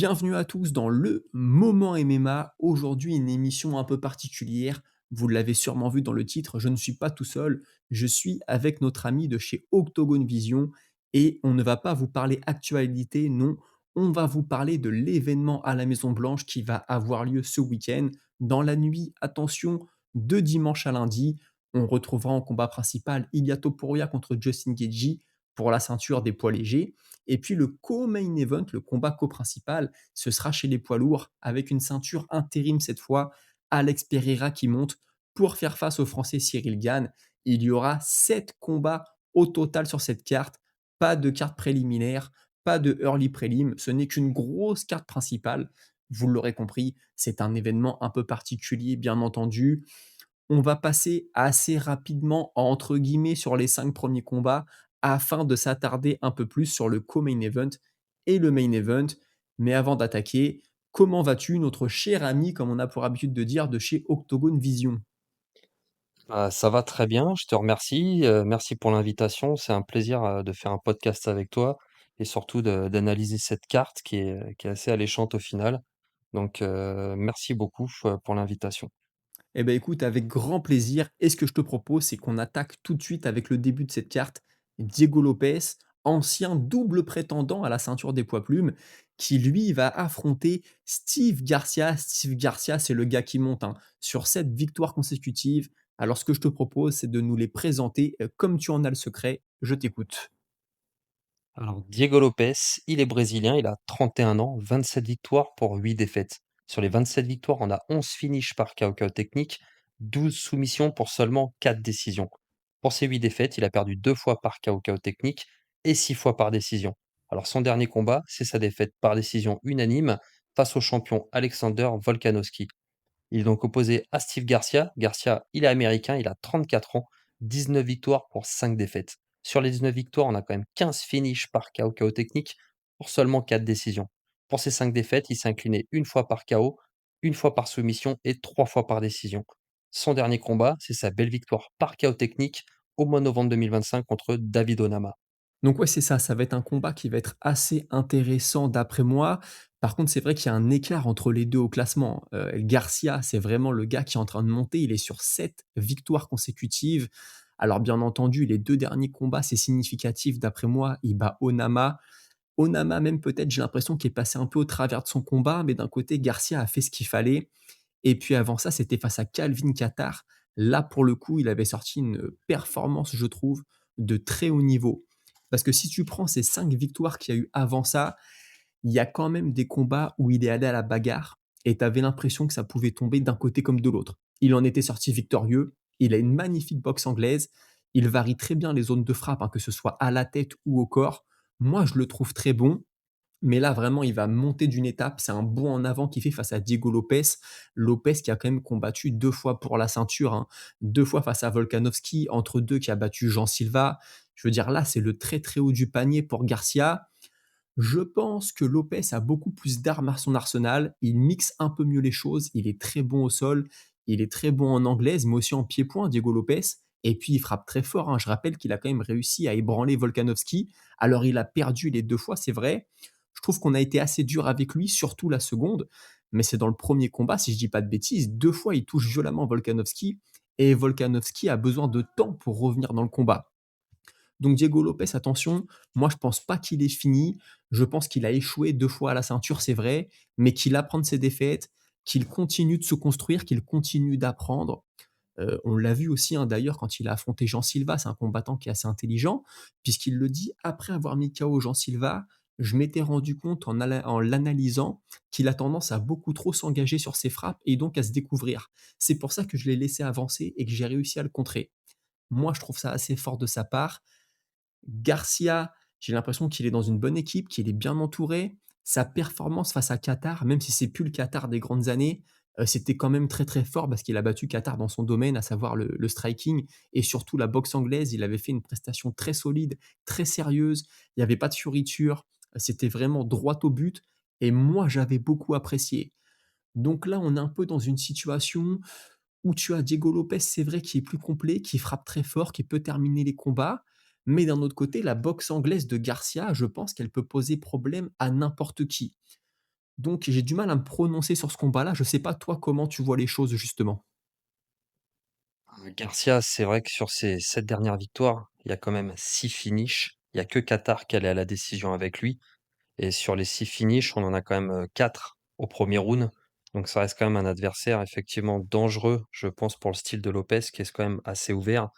Bienvenue à tous dans le Moment MMA. Aujourd'hui, une émission un peu particulière. Vous l'avez sûrement vu dans le titre, je ne suis pas tout seul. Je suis avec notre ami de chez Octogone Vision et on ne va pas vous parler actualité, non. On va vous parler de l'événement à la Maison Blanche qui va avoir lieu ce week-end. Dans la nuit, attention, de dimanche à lundi, on retrouvera en combat principal Ilia Topuria contre Justin Gaethje pour la ceinture des poids légers. Et puis le co-main event, le combat co-principal, ce sera chez les poids lourds avec une ceinture intérim cette fois, Alex Pereira qui monte pour faire face au Français Cyril Gane. Il y aura 7 combats au total sur cette carte, pas de carte préliminaire, pas de early prélim, ce n'est qu'une grosse carte principale. Vous l'aurez compris, c'est un événement un peu particulier, bien entendu. On va passer assez rapidement, entre guillemets, sur les 5 premiers combats afin de s'attarder un peu plus sur le co-main event et le main event. Mais avant d'attaquer, comment vas-tu, notre cher ami, comme on a pour habitude de dire, de chez Octogone Vision? Ça va très bien, je te remercie, merci pour l'invitation. C'est un plaisir, de faire un podcast avec toi et surtout de d'analyser cette carte qui est assez alléchante au final. Donc, merci beaucoup, pour l'invitation. Eh ben écoute, avec grand plaisir. Et ce que je te propose, c'est qu'on attaque tout de suite avec le début de cette carte. Diego Lopez, ancien double prétendant à la ceinture des poids plumes, qui lui va affronter Steve Garcia. Steve Garcia, c'est le gars qui monte hein, sur 7 victoires consécutives. Alors ce que je te propose, c'est de nous les présenter comme tu en as le secret. Je t'écoute. Alors Diego Lopez, il est brésilien, il a 31 ans, 27 victoires pour 8 défaites. Sur les 27 victoires, on a 11 finishes par KO technique, 12 soumissions pour seulement 4 décisions. Pour ces 8 défaites, il a perdu 2 fois par KO technique et 6 fois par décision. Alors son dernier combat, c'est sa défaite par décision unanime face au champion Alexander Volkanovski. Il est donc opposé à Steve Garcia. Garcia, il est américain, il a 34 ans, 19 victoires pour 5 défaites. Sur les 19 victoires, on a quand même 15 finishes par KO technique pour seulement 4 décisions. Pour ces 5 défaites, il s'est incliné une fois par KO, une fois par soumission et 3 fois par décision. Son dernier combat, c'est sa belle victoire par KO technique au mois de novembre 2025 contre David Onama. Donc ouais, c'est ça, ça va être un combat qui va être assez intéressant d'après moi. Par contre, c'est vrai qu'il y a un écart entre les 2 au classement. Garcia, c'est vraiment le gars qui est en train de monter, il est sur 7 victoires consécutives. Alors bien entendu, les 2 derniers combats, c'est significatif d'après moi, il bat Onama. Onama même peut-être, j'ai l'impression qu'il est passé un peu au travers de son combat, mais d'un côté, Garcia a fait ce qu'il fallait. Et puis avant ça, c'était face à Calvin Kattar. Là, pour le coup, il avait sorti une performance, je trouve, de très haut niveau. Parce que si tu prends ces 5 victoires qu'il y a eu avant ça, il y a quand même des combats où il est allé à la bagarre et tu avais l'impression que ça pouvait tomber d'un côté comme de l'autre. Il en était sorti victorieux, il a une magnifique boxe anglaise, il varie très bien les zones de frappe, hein, que ce soit à la tête ou au corps. Moi, je le trouve très bon. Mais là, vraiment, il va monter d'une étape. C'est un bond en avant qu'il fait face à Diego Lopez. Lopez qui a quand même combattu 2 fois pour la ceinture, hein. 2 fois face à Volkanovski, entre 2 qui a battu Jean Silva. Je veux dire, là, c'est le très, très haut du panier pour Garcia. Je pense que Lopez a beaucoup plus d'armes à son arsenal. Il mixe un peu mieux les choses. Il est très bon au sol. Il est très bon en anglaise, mais aussi en pied-point, Diego Lopez. Et puis, il frappe très fort, hein. Je rappelle qu'il a quand même réussi à ébranler Volkanovski. Alors, il a perdu les 2 fois, c'est vrai. Je trouve qu'on a été assez dur avec lui, surtout la seconde. Mais c'est dans le premier combat, si je dis pas de bêtises, 2 fois, il touche violemment Volkanovski. Et Volkanovski a besoin de temps pour revenir dans le combat. Donc Diego Lopez, attention, moi je pense pas qu'il est fini. Je pense qu'il a échoué 2 fois à la ceinture, c'est vrai, mais qu'il apprend de ses défaites, qu'il continue de se construire, qu'il continue d'apprendre. On l'a vu aussi, hein, d'ailleurs quand il a affronté Jean Silva, c'est un combattant qui est assez intelligent, puisqu'il le dit: «Après avoir mis KO Jean Silva, je m'étais rendu compte en l'analysant qu'il a tendance à beaucoup trop s'engager sur ses frappes et donc à se découvrir. C'est pour ça que je l'ai laissé avancer et que j'ai réussi à le contrer». Moi, je trouve ça assez fort de sa part. Garcia, j'ai l'impression qu'il est dans une bonne équipe, qu'il est bien entouré. Sa performance face à Qatar, même si c'est plus le Qatar des grandes années, c'était quand même très, très fort parce qu'il a battu Qatar dans son domaine, à savoir le striking et surtout la boxe anglaise. Il avait fait une prestation très solide, très sérieuse. Il n'y avait pas de fioriture. C'était vraiment droit au but et moi, j'avais beaucoup apprécié. Donc là, on est un peu dans une situation où tu as Diego Lopez, c'est vrai, qui est plus complet, qui frappe très fort, qui peut terminer les combats. Mais d'un autre côté, la boxe anglaise de Garcia, je pense qu'elle peut poser problème à n'importe qui. Donc j'ai du mal à me prononcer sur ce combat-là. Je sais pas toi comment tu vois les choses justement? Garcia, c'est vrai que sur ses 7 dernières victoires, il y a quand même 6 finishes. Il y a que Qatar qui est allé à la décision avec lui et sur les 6 finishes, on en a quand même, 4 au premier round. Donc ça reste quand même un adversaire effectivement dangereux, je pense, pour le style de Lopez qui est quand même assez ouvert.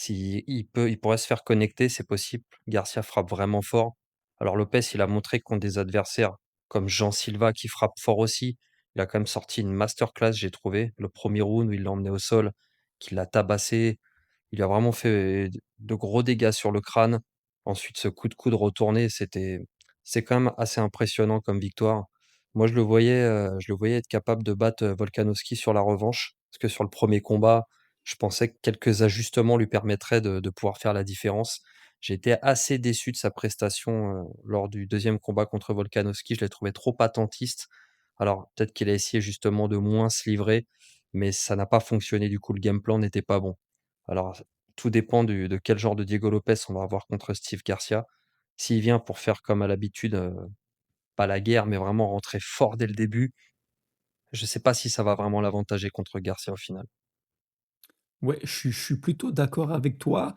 Il pourrait se faire connecter, c'est possible. Garcia frappe vraiment fort. Alors Lopez, il a montré contre des adversaires comme Jean Silva qui frappe fort aussi. Il a quand même sorti une masterclass, j'ai trouvé. Le premier round où il l'a emmené au sol, qu'il l'a tabassé. Il a vraiment fait de gros dégâts sur le crâne. Ensuite, ce coup de coude retourné, c'est quand même assez impressionnant comme victoire. Moi, je le voyais être capable de battre, Volkanovski sur la revanche. Parce que sur le premier combat, je pensais que quelques ajustements lui permettraient de pouvoir faire la différence. J'ai été assez déçu de sa prestation, lors du deuxième combat contre Volkanovski. Je l'ai trouvé trop attentiste. Alors, peut-être qu'il a essayé justement de moins se livrer, mais ça n'a pas fonctionné du coup, le game plan n'était pas bon. Alors, tout dépend du de quel genre de Diego Lopez on va avoir contre Steve Garcia. S'il vient pour faire comme à l'habitude, pas la guerre, mais vraiment rentrer fort dès le début, je ne sais pas si ça va vraiment l'avantager contre Garcia au final. Ouais, je suis plutôt d'accord avec toi.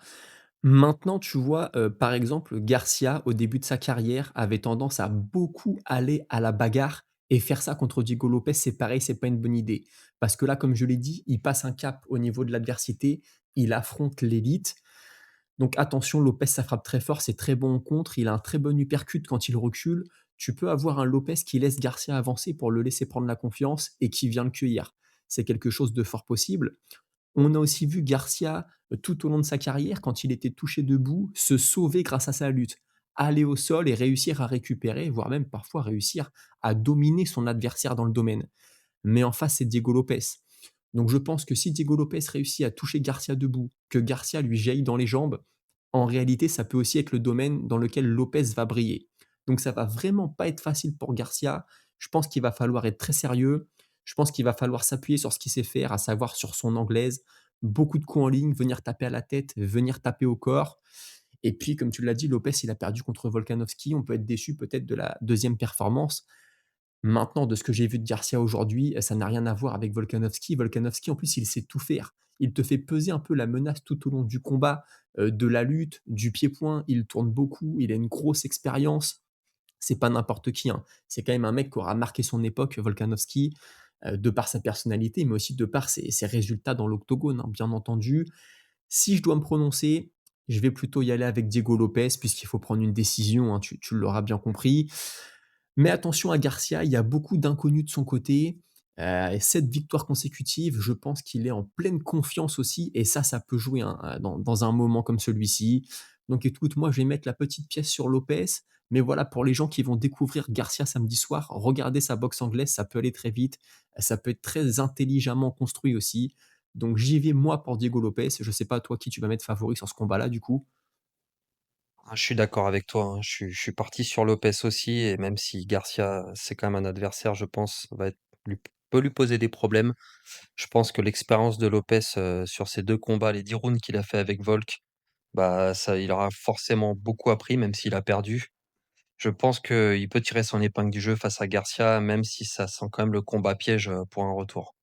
Maintenant, tu vois, par exemple, Garcia, au début de sa carrière, avait tendance à beaucoup aller à la bagarre et faire ça contre Diego Lopez, c'est pareil, c'est pas une bonne idée. Parce que là, comme je l'ai dit, il passe un cap au niveau de l'adversité, il affronte l'élite. Donc attention, Lopez, ça frappe très fort, c'est très bon en contre, il a un très bon uppercut quand il recule. Tu peux avoir un Lopez qui laisse Garcia avancer pour le laisser prendre la confiance et qui vient le cueillir. C'est quelque chose de fort possible. On a aussi vu Garcia, tout au long de sa carrière, quand il était touché debout, se sauver grâce à sa lutte. Aller au sol et réussir à récupérer, voire même parfois réussir à dominer son adversaire dans le domaine. Mais en face, c'est Diego Lopez. Donc je pense que si Diego Lopez réussit à toucher Garcia debout, que Garcia lui jaillit dans les jambes, en réalité, ça peut aussi être le domaine dans lequel Lopez va briller. Donc ça va vraiment pas être facile pour Garcia. Je pense qu'il va falloir être très sérieux. Je pense qu'il va falloir s'appuyer sur ce qu'il sait faire, à savoir sur son anglaise, beaucoup de coups en ligne, venir taper à la tête, venir taper au corps. Et puis, comme tu l'as dit, Lopez, il a perdu contre Volkanovski. On peut être déçu peut-être de la deuxième performance. Maintenant, de ce que j'ai vu de Garcia aujourd'hui, ça n'a rien à voir avec Volkanovski. Volkanovski, en plus, il sait tout faire. Il te fait peser un peu la menace tout au long du combat, de la lutte, du pied-point. Il tourne beaucoup, il a une grosse expérience. C'est pas n'importe qui, hein. C'est quand même un mec qui aura marqué son époque, Volkanovski, de par sa personnalité, mais aussi de par ses résultats dans l'octogone, hein, bien entendu. Si je dois me prononcer, je vais plutôt y aller avec Diego Lopez, puisqu'il faut prendre une décision, hein, tu l'auras bien compris. Mais attention à Garcia, il y a beaucoup d'inconnus de son côté. 7 victoires consécutives, je pense qu'il est en pleine confiance aussi et ça peut jouer, hein, dans un moment comme celui-ci. Donc écoute, moi, je vais mettre la petite pièce sur Lopez, mais voilà, pour les gens qui vont découvrir Garcia samedi soir, regardez sa boxe anglaise, ça peut aller très vite, ça peut être très intelligemment construit aussi. Donc j'y vais moi pour Diego Lopez. Je sais pas toi qui tu vas mettre favori sur ce combat-là du coup? Ah, je suis d'accord avec toi, hein. Je suis parti sur Lopez aussi et même si Garcia, c'est quand même un adversaire, je pense, va être lui peut lui poser des problèmes. Je pense que l'expérience de Lopez, sur ces 2 combats, les 10 rounds qu'il a fait avec Volk, bah, ça il aura forcément beaucoup appris même s'il a perdu. Je pense qu'il peut tirer son épingle du jeu face à Garcia, même si ça sent quand même le combat piège, pour un retour.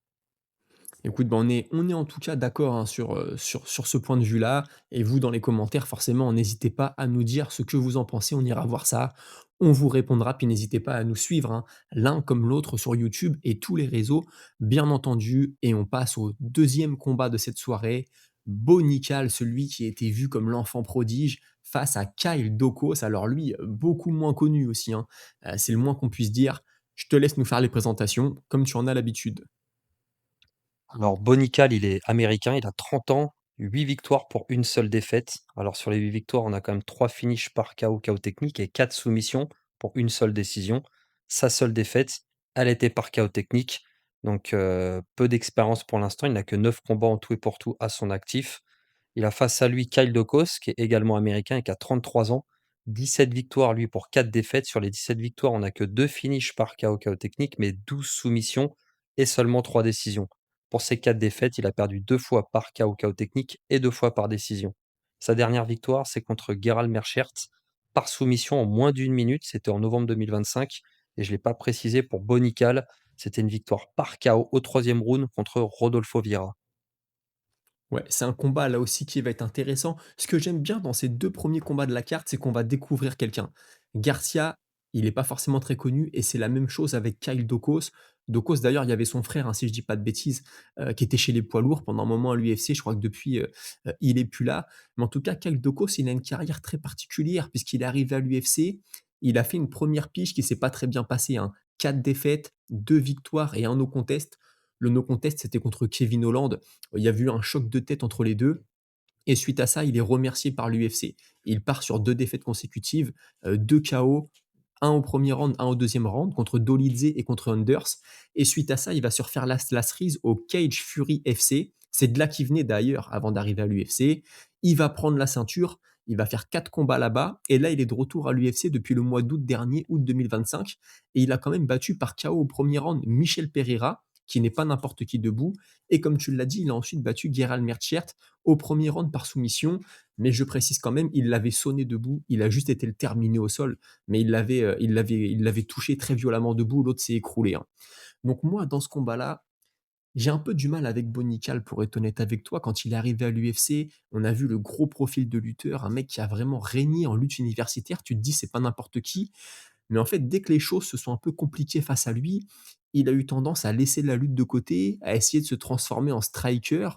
Écoute, ben, on est en tout cas d'accord, hein, sur ce point de vue-là et vous dans les commentaires forcément n'hésitez pas à nous dire ce que vous en pensez, on ira voir ça. On vous répondra, puis n'hésitez pas à nous suivre, hein, l'un comme l'autre sur YouTube et tous les réseaux, bien entendu. Et on passe au deuxième combat de cette soirée. Bonical, celui qui a été vu comme l'enfant prodige, face à Kyle Dokos. Alors lui, beaucoup moins connu aussi, hein, c'est le moins qu'on puisse dire. Je te laisse nous faire les présentations, comme tu en as l'habitude. Alors Bonical, il est américain, il a 30 ans, 8 victoires pour une seule défaite. Alors sur les 8 victoires, on a quand même 3 finishes par KO technique et 4 soumissions pour une seule décision. Sa seule défaite, elle était par KO technique. Donc peu d'expérience pour l'instant, il n'a que 9 combats en tout et pour tout à son actif. Il a face à lui Kyle Dokos, qui est également américain et qui a 33 ans. 17 victoires, lui, pour 4 défaites. Sur les 17 victoires, on n'a que 2 finishes par KO technique, mais 12 soumissions et seulement 3 décisions. Pour ces 4 défaites, il a perdu 2 fois par KO technique et 2 fois par décision. Sa dernière victoire, c'est contre Gerald Merchert, par soumission en moins d'une minute. C'était en novembre 2025. et je l'ai pas précisé pour Bonical, c'était une victoire par KO au troisième round contre Rodolfo Vieira. Ouais, c'est un combat là aussi qui va être intéressant. Ce que j'aime bien dans ces 2 premiers combats de la carte, c'est qu'on va découvrir quelqu'un. Garcia, il est pas forcément très connu et c'est la même chose avec Kyle Daukaus. Daukaus d'ailleurs, il y avait son frère, hein, si je dis pas de bêtises, qui était chez les poids lourds pendant un moment à l'UFC. Je crois que depuis, il est plus là. Mais en tout cas, Kyle Daukaus, il a une carrière très particulière puisqu'il est arrivé à l'UFC, il a fait une première pige qui s'est pas très bien passée, hein. 4 défaites, 2 victoires et un no contest. Le no contest, c'était contre Kevin Holland. Il y a eu un choc de tête entre les 2. Et suite à ça, il est remercié par l'UFC. Il part sur 2 défaites consécutives, 2 KO, un au premier round, un au deuxième round, contre Dolidze et contre Anders. Et suite à ça, il va se refaire la cerise au Cage Fury FC. C'est de là qu'il venait d'ailleurs avant d'arriver à l'UFC. Il va prendre la ceinture, il va faire 4 combats là-bas. Et là, il est de retour à l'UFC depuis le mois d'août dernier, août 2025. Et il a quand même battu par KO au premier round Michel Pereira, qui n'est pas n'importe qui debout. Et comme tu l'as dit, il a ensuite battu Gerald Merchert au premier round par soumission. Mais je précise quand même, il l'avait sonné debout, il a juste été le terminer au sol, mais il l'avait touché très violemment debout, l'autre s'est écroulé, hein. Donc moi, dans ce combat-là, j'ai un peu du mal avec Bonical pour être honnête avec toi. Quand il est arrivé à l'UFC, on a vu le gros profil de lutteur, un mec qui a vraiment régné en lutte universitaire. Tu te dis, c'est pas n'importe qui. Mais en fait, dès que les choses se sont un peu compliquées face à lui, il a eu tendance à laisser la lutte de côté, à essayer de se transformer en striker.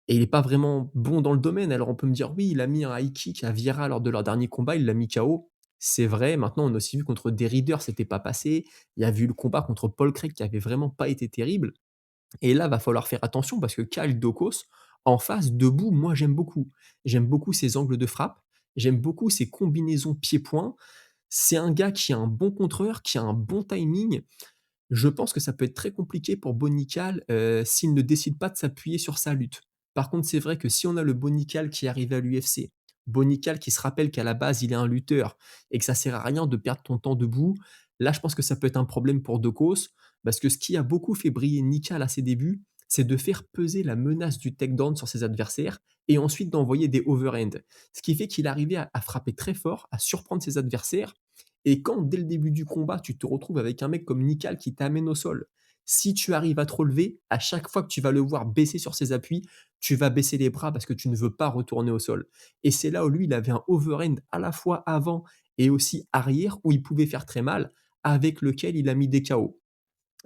Et il est pas vraiment bon dans le domaine. Alors on peut me dire: «Oui, il a mis un high kick à Vieira lors de leur dernier combat, il l'a mis KO». C'est vrai, maintenant on a aussi vu contre Derrider, c'était pas passé. Il y a eu le combat contre Paul Craig qui avait vraiment pas été terrible. Et là, va falloir faire attention parce que Kyle Daukaus, en face, debout, moi j'aime beaucoup. J'aime beaucoup ses angles de frappe, j'aime beaucoup ses combinaisons pieds-poings. C'est un gars qui a un bon contreur, qui a un bon timing. Je pense que ça peut être très compliqué pour Bonical, s'il ne décide pas de s'appuyer sur sa lutte. Par contre, c'est vrai que si on a le Bonical qui arrive à l'UFC, Bonical qui se rappelle qu'à la base, il est un lutteur et que ça sert à rien de perdre ton temps debout, là, je pense que ça peut être un problème pour Dokos, parce que ce qui a beaucoup fait briller Nikal à ses débuts, c'est de faire peser la menace du takedown sur ses adversaires et ensuite d'envoyer des overhand. Ce qui fait qu'il arrivait à frapper très fort, à surprendre ses adversaires et quand, dès le début du combat, tu te retrouves avec un mec comme Nikal qui t'amène au sol, si tu arrives à te relever, à chaque fois que tu vas le voir baisser sur ses appuis, tu vas baisser les bras parce que tu ne veux pas retourner au sol. Et c'est là où lui, il avait un overhand à la fois avant et aussi arrière où il pouvait faire très mal, avec lequel il a mis des KO.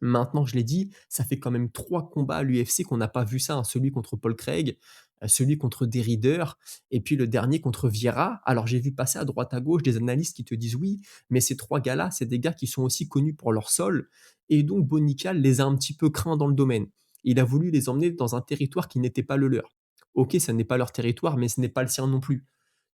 Maintenant, je l'ai dit, ça fait quand même 3 combats à l'UFC qu'on n'a pas vu ça, hein. Celui contre Paul Craig, celui contre Derrider et puis le dernier contre Vieira. Alors j'ai vu passer à droite à gauche des analystes qui te disent: «Oui, mais ces 3 gars-là, c'est des gars qui sont aussi connus pour leur sol» et donc Bonical les a un petit peu craints dans le domaine. Il a voulu les emmener dans un territoire qui n'était pas le leur. OK, ça n'est pas leur territoire, mais ce n'est pas le sien non plus.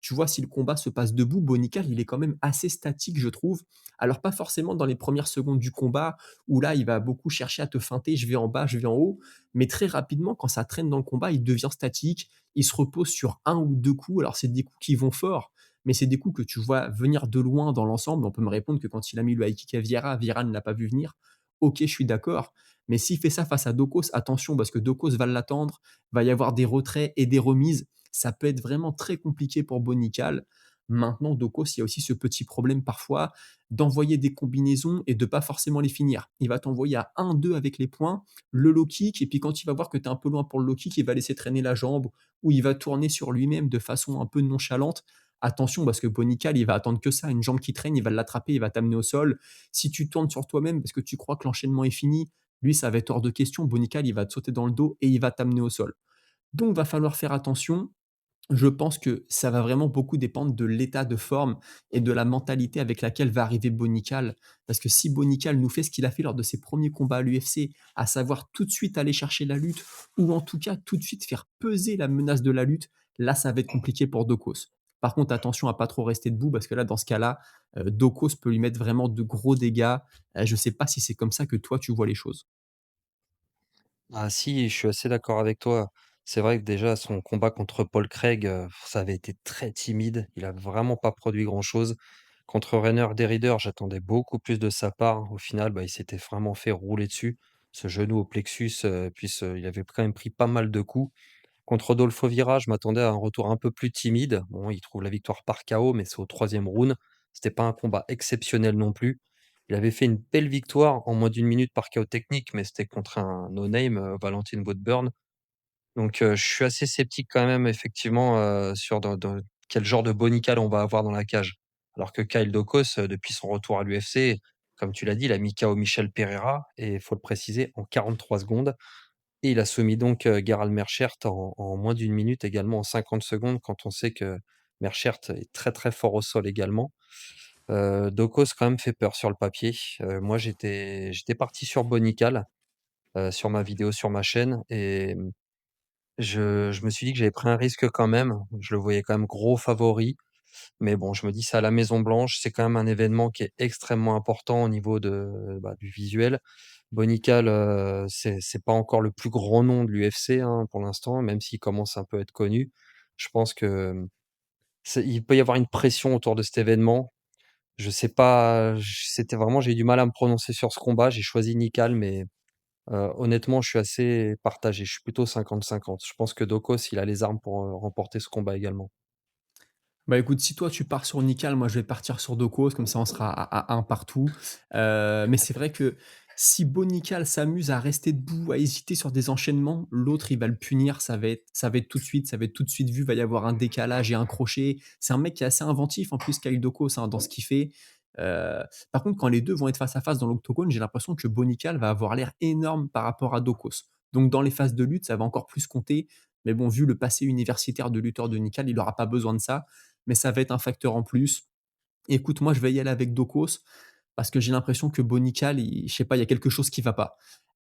Tu vois, si le combat se passe debout, Bonical, il est quand même assez statique, je trouve. Alors pas forcément dans les premières secondes du combat, où là, il va beaucoup chercher à te feinter, je vais en bas, je vais en haut. Mais très rapidement, quand ça traîne dans le combat, il devient statique. Il se repose sur un ou deux coups. Alors, c'est des coups qui vont fort, mais c'est des coups que tu vois venir de loin dans l'ensemble. On peut me répondre que quand il a mis le high kick à Vieira, Vieira ne l'a pas vu venir. Ok, je suis d'accord. Mais s'il fait ça face à Dokos, attention, parce que Dokos va l'attendre, va y avoir des retraits et des remises. Ça peut être vraiment très compliqué pour Bonical. Maintenant, Dokos, il y a aussi ce petit problème parfois d'envoyer des combinaisons et de pas forcément les finir. Il va t'envoyer à 1-2 avec les points, le low kick, et puis quand il va voir que tu es un peu loin pour le low kick, il va laisser traîner la jambe ou il va tourner sur lui-même de façon un peu nonchalante. Attention, parce que Bonical, il va attendre que ça, une jambe qui traîne, il va l'attraper, il va t'amener au sol. Si tu tournes sur toi-même parce que tu crois que l'enchaînement est fini, lui, ça va être hors de question. Bonical, il va te sauter dans le dos et il va t'amener au sol. Donc, va falloir faire attention. Je pense que ça va vraiment beaucoup dépendre de l'état de forme et de la mentalité avec laquelle va arriver Bonical. Parce que si Bonical nous fait ce qu'il a fait lors de ses premiers combats à l'UFC, à savoir tout de suite aller chercher la lutte, ou en tout cas tout de suite faire peser la menace de la lutte, là ça va être compliqué pour Dokos. Par contre, attention à pas trop rester debout parce que là, dans ce cas-là, Dokos peut lui mettre vraiment de gros dégâts. Je ne sais pas si c'est comme ça que toi tu vois les choses. Ah si, je suis assez d'accord avec toi. C'est vrai que déjà son combat contre Paul Craig, ça avait été très timide. Il a vraiment pas produit grand-chose. Contre Reiner Derrider, j'attendais beaucoup plus de sa part. Au final, bah, il s'était vraiment fait rouler dessus. Ce genou au plexus, puis il avait quand même pris pas mal de coups. Contre Rodolfo Vieira, je m'attendais à un retour un peu plus timide. Bon, il trouve la victoire par KO, mais c'est au troisième round. C'était pas un combat exceptionnel non plus. Il avait fait une belle victoire en moins d'une minute par KO technique, mais c'était contre un no name, Valentin Woodburn. Donc, je suis assez sceptique quand même effectivement, sur dans quel genre de Bonical on va avoir dans la cage. Alors que Kyle Daukaus, depuis son retour à l'UFC, comme tu l'as dit, il a mis KO Michel Pereira et il faut le préciser en 43 secondes et il a soumis donc, Gerald Meerschaert en moins d'une minute également en 50 secondes quand on sait que Meerschaert est très, très fort au sol également. Daukaus quand même fait peur sur le papier. Moi j'étais parti sur Bonical, sur ma vidéo sur ma chaîne et je me suis dit que j'avais pris un risque quand même. Je le voyais quand même gros favori, mais bon, je me dis: «C'est à la Maison Blanche», c'est quand même un événement qui est extrêmement important au niveau du visuel. Bonical, c'est pas encore le plus grand nom de l'UFC, hein, pour l'instant, même s'il commence un peu à être connu. Je pense que, il peut y avoir une pression autour de cet événement. Je sais pas, c'était vraiment j'ai eu du mal à me prononcer sur ce combat. J'ai choisi Nikal, mais honnêtement, je suis assez partagé. Je suis plutôt 50-50. Je pense que Dokos, il a les armes pour, remporter ce combat également. Bah, écoute, si toi tu pars sur Nikal, moi je vais partir sur Dokos, comme ça on sera à 1 partout. Mais c'est vrai que si Bonikal s'amuse à rester debout, à hésiter sur des enchaînements, l'autre il va le punir, ça va être tout de suite, ça va être tout de suite vu, il va y avoir un décalage et un crochet. C'est un mec qui est assez inventif en plus Kyle Dokos, hein, dans ce qu'il fait. Par contre, quand les 2 vont être face à face dans l'octogone, j'ai l'impression que Bonikal va avoir l'air énorme par rapport à Dokos. Donc dans les phases de lutte, ça va encore plus compter. Mais bon, vu le passé universitaire de lutteur de Nikal, il aura pas besoin de ça, mais ça va être un facteur en plus. Écoute, moi, je vais y aller avec Dokos parce que j'ai l'impression que Bonical, je sais pas, il y a quelque chose qui va pas.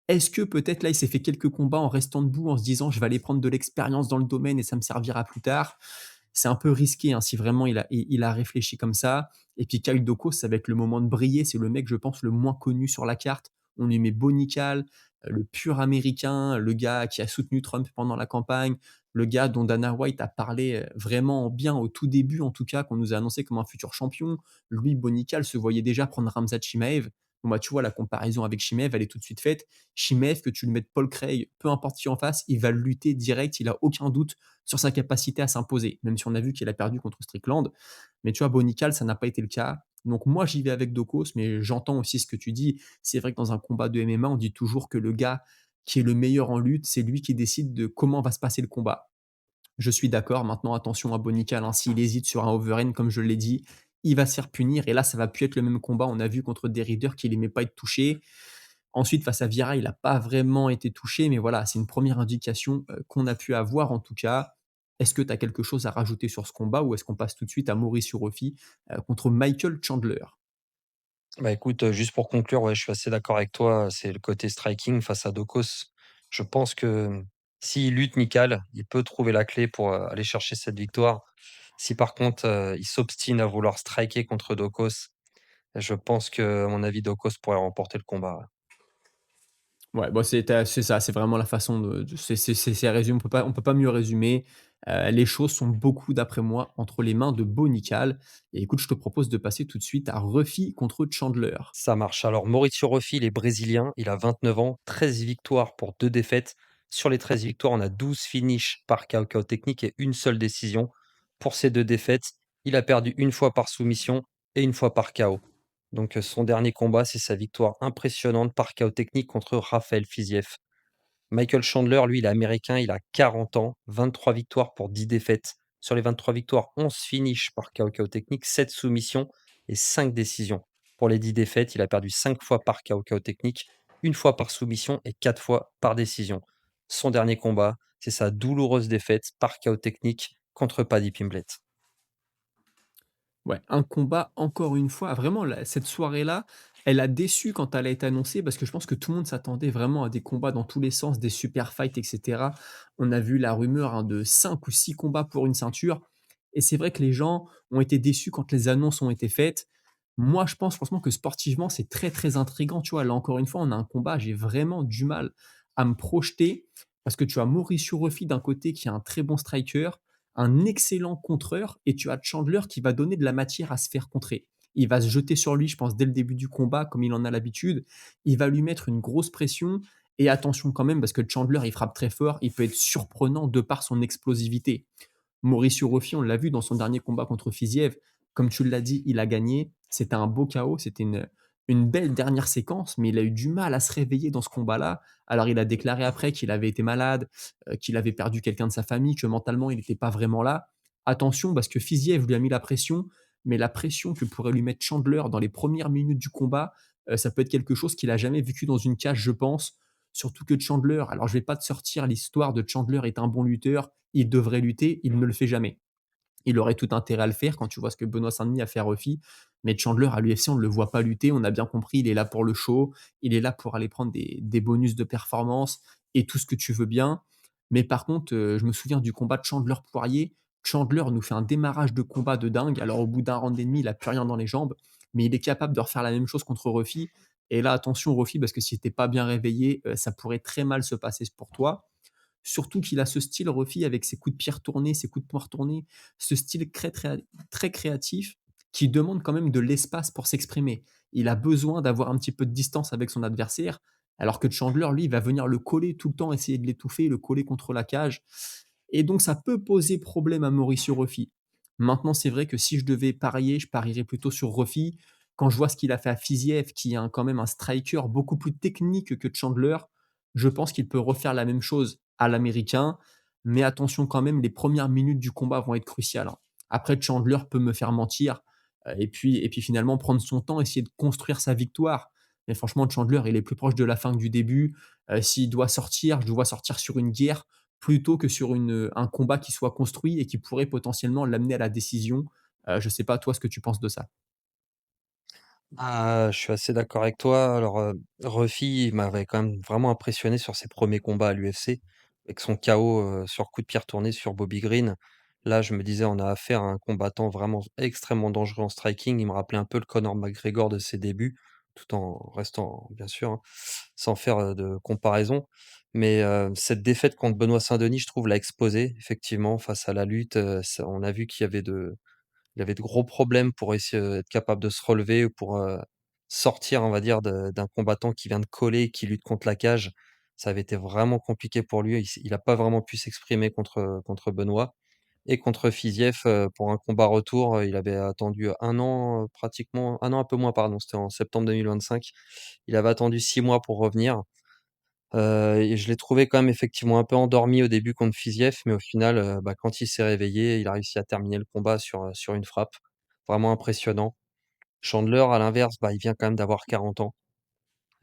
Est-ce que peut-être là, il s'est fait quelques combats en restant debout, en se disant: «Je vais aller prendre de l'expérience dans le domaine et ça me servira plus tard». C'est un peu risqué, hein, si vraiment il a réfléchi comme ça. Et puis Kyle Dokos, ça va être le moment de briller. C'est le mec, je pense, le moins connu sur la carte. On lui met Bonical, le pur américain, le gars qui a soutenu Trump pendant la campagne, le gars dont Dana White a parlé, vraiment en bien au tout début, en tout cas, qu'on nous a annoncé comme un futur champion. Lui, Bonical se voyait déjà prendre Khamzat Chimaev. Bon, bah, tu vois, la comparaison avec Chimaev, elle est tout de suite faite. Chimaev, que tu le mettes Paul Craig, peu importe qui en face, il va lutter direct, il a aucun doute sur sa capacité à s'imposer, même si on a vu qu'il a perdu contre Strickland. Mais tu vois, Bonical, ça n'a pas été le cas. Donc moi, j'y vais avec Dokos, mais j'entends aussi ce que tu dis. C'est vrai que dans un combat de MMA, on dit toujours que le gars qui est le meilleur en lutte, c'est lui qui décide de comment va se passer le combat. Je suis d'accord. Maintenant, attention à Bonical, hein, s'il hésite sur un overhand, comme je l'ai dit, il va se faire punir. Et là, ça va plus être le même combat. On a vu contre Derrider qu'il aimait pas être touché. Ensuite, face à Vieira, il n'a pas vraiment été touché, mais voilà, c'est une première indication qu'on a pu avoir en tout cas. Est-ce que tu as quelque chose à rajouter sur ce combat ou est-ce qu'on passe tout de suite à Mauricio Ruffi contre Michael Chandler? Bah, écoute, juste pour conclure, ouais, je suis assez d'accord avec toi, c'est le côté striking face à Dokos. Je pense que, s'il lutte Nikal, il peut trouver la clé pour, aller chercher cette victoire. Si par contre, il s'obstine à vouloir striker contre Dokos, je pense que, à mon avis, Dokos pourrait remporter le combat, ouais. Ouais, bah, c'est ça, c'est vraiment la façon de c'est résumé, on peut pas mieux résumer. Les choses sont beaucoup, d'après moi, entre les mains de Bonical. Et écoute, je te propose de passer tout de suite à Ruffi contre Chandler. Ça marche. Alors Mauricio Ruffi, il est brésilien, il a 29 ans, 13 victoires pour 2 défaites. Sur les 13 victoires, on a 12 finishes par KO technique et une seule décision. Pour ces 2 défaites, il a perdu une fois par soumission et une fois par KO. Donc, son dernier combat, c'est sa victoire impressionnante par KO technique contre Rafael Fiziev. Michael Chandler, lui, il est américain, il a 40 ans, 23 victoires pour 10 défaites. Sur les 23 victoires, 11 finishes par KO technique, 7 soumissions et 5 décisions. Pour les 10 défaites, il a perdu 5 fois par KO technique, une fois par soumission et 4 fois par décision. Son dernier combat, c'est sa douloureuse défaite par KO technique contre Paddy Pimblett. Ouais, un combat encore une fois, vraiment cette soirée-là, elle a déçu quand elle a été annoncée parce que je pense que tout le monde s'attendait vraiment à des combats dans tous les sens, des super fights et cetera. On a vu la rumeur, hein, de 5 ou 6 combats pour une ceinture et c'est vrai que les gens ont été déçus quand les annonces ont été faites. Moi, je pense franchement que sportivement, c'est très, très intriguant, tu vois? Là, encore une fois, on a un combat, j'ai vraiment du mal à me projeter parce que tu as Mauricio Ruffi d'un côté qui est un très bon striker, un excellent contreur et tu as Chandler qui va donner de la matière à se faire contrer. Il va se jeter sur lui, je pense, dès le début du combat, comme il en a l'habitude. Il va lui mettre une grosse pression. Et attention quand même, parce que Chandler, il frappe très fort. Il peut être surprenant de par son explosivité. Mauricio Ruffi, on l'a vu dans son dernier combat contre Fiziev. Comme tu l'as dit, il a gagné. C'était un beau chaos. C'était une belle dernière séquence, mais il a eu du mal à se réveiller dans ce combat-là. Alors il a déclaré après qu'il avait été malade, qu'il avait perdu quelqu'un de sa famille, que mentalement il n'était pas vraiment là. Attention parce que Fiziev lui a mis la pression, mais la pression que pourrait lui mettre Chandler dans les premières minutes du combat, ça peut être quelque chose qu'il a jamais vécu dans une cage, je pense. Surtout que Chandler, alors je vais pas te sortir l'histoire de Chandler est un bon lutteur, il devrait lutter, il ne le fait jamais. Il aurait tout intérêt à le faire quand tu vois ce que Benoît Saint-Denis a fait à Ruffy. Mais Chandler à l'UFC, on ne le voit pas lutter. On a bien compris, il est là pour le show. Il est là pour aller prendre des bonus de performance et tout ce que tu veux bien. Mais par contre, je me souviens du combat de Chandler-Poirier. Chandler nous fait un démarrage de combat de dingue. Alors, au bout d'un round et demi, il a plus rien dans les jambes. Mais il est capable de refaire la même chose contre Ruffy. Et là, attention, Ruffy, parce que si tu pas bien réveillé, ça pourrait très mal se passer pour toi. Surtout qu'il a ce style Ruffy avec ses coups de pied retournés, ses coups de poing retournés, ce style très créatif qui demande quand même de l'espace pour s'exprimer. Il a besoin d'avoir un petit peu de distance avec son adversaire, alors que Chandler, lui, il va venir le coller tout le temps, essayer de l'étouffer, le coller contre la cage. Et donc, ça peut poser problème à Mauricio Ruffy. Maintenant, c'est vrai que si je devais parier, je parierais plutôt sur Ruffy. Quand je vois ce qu'il a fait à Fiziev, qui est quand même un striker beaucoup plus technique que Chandler, je pense qu'il peut refaire la même chose à l'américain. Mais attention quand même, les premières minutes du combat vont être cruciales, hein. Après, Chandler peut me faire mentir et puis finalement prendre son temps, essayer de construire sa victoire. Mais franchement, Chandler, il est plus proche de la fin que du début. S'il doit sortir, je le vois sortir sur une guerre plutôt que sur un combat qui soit construit et qui pourrait potentiellement l'amener à la décision. Je sais pas toi ce que tu penses de ça? Ah, je suis assez d'accord avec toi. Alors, Ruffy, il m'avait quand même vraiment impressionné sur ses premiers combats à l'UFC, avec son KO, sur coup de pied retourné sur Bobby Green. Là, je me disais, on a affaire à un combattant vraiment extrêmement dangereux en striking. Il me rappelait un peu le Conor McGregor de ses débuts, tout en restant, bien sûr, hein, sans faire, de comparaison. Mais, cette défaite contre Benoît Saint-Denis, je trouve, l'a exposé effectivement face à la lutte, ça on a vu il avait de gros problèmes pour essayer, être capable de se relever ou pour, sortir, on va dire, d'un combattant qui vient de coller, qui lutte contre la cage. Ça avait été vraiment compliqué pour lui. Il a pas vraiment pu s'exprimer contre Benoît et contre Fiziev, pour un combat retour, il avait attendu 1 an, pratiquement 1 an, un peu moins, pardon, c'était en septembre 2025. Il avait attendu 6 mois pour revenir. Et je l'ai trouvé quand même effectivement un peu endormi au début contre Fiziev, mais au final, bah, quand il s'est réveillé, il a réussi à terminer le combat sur une frappe. Vraiment impressionnant. Chandler, à l'inverse, bah, il vient quand même d'avoir 40 ans.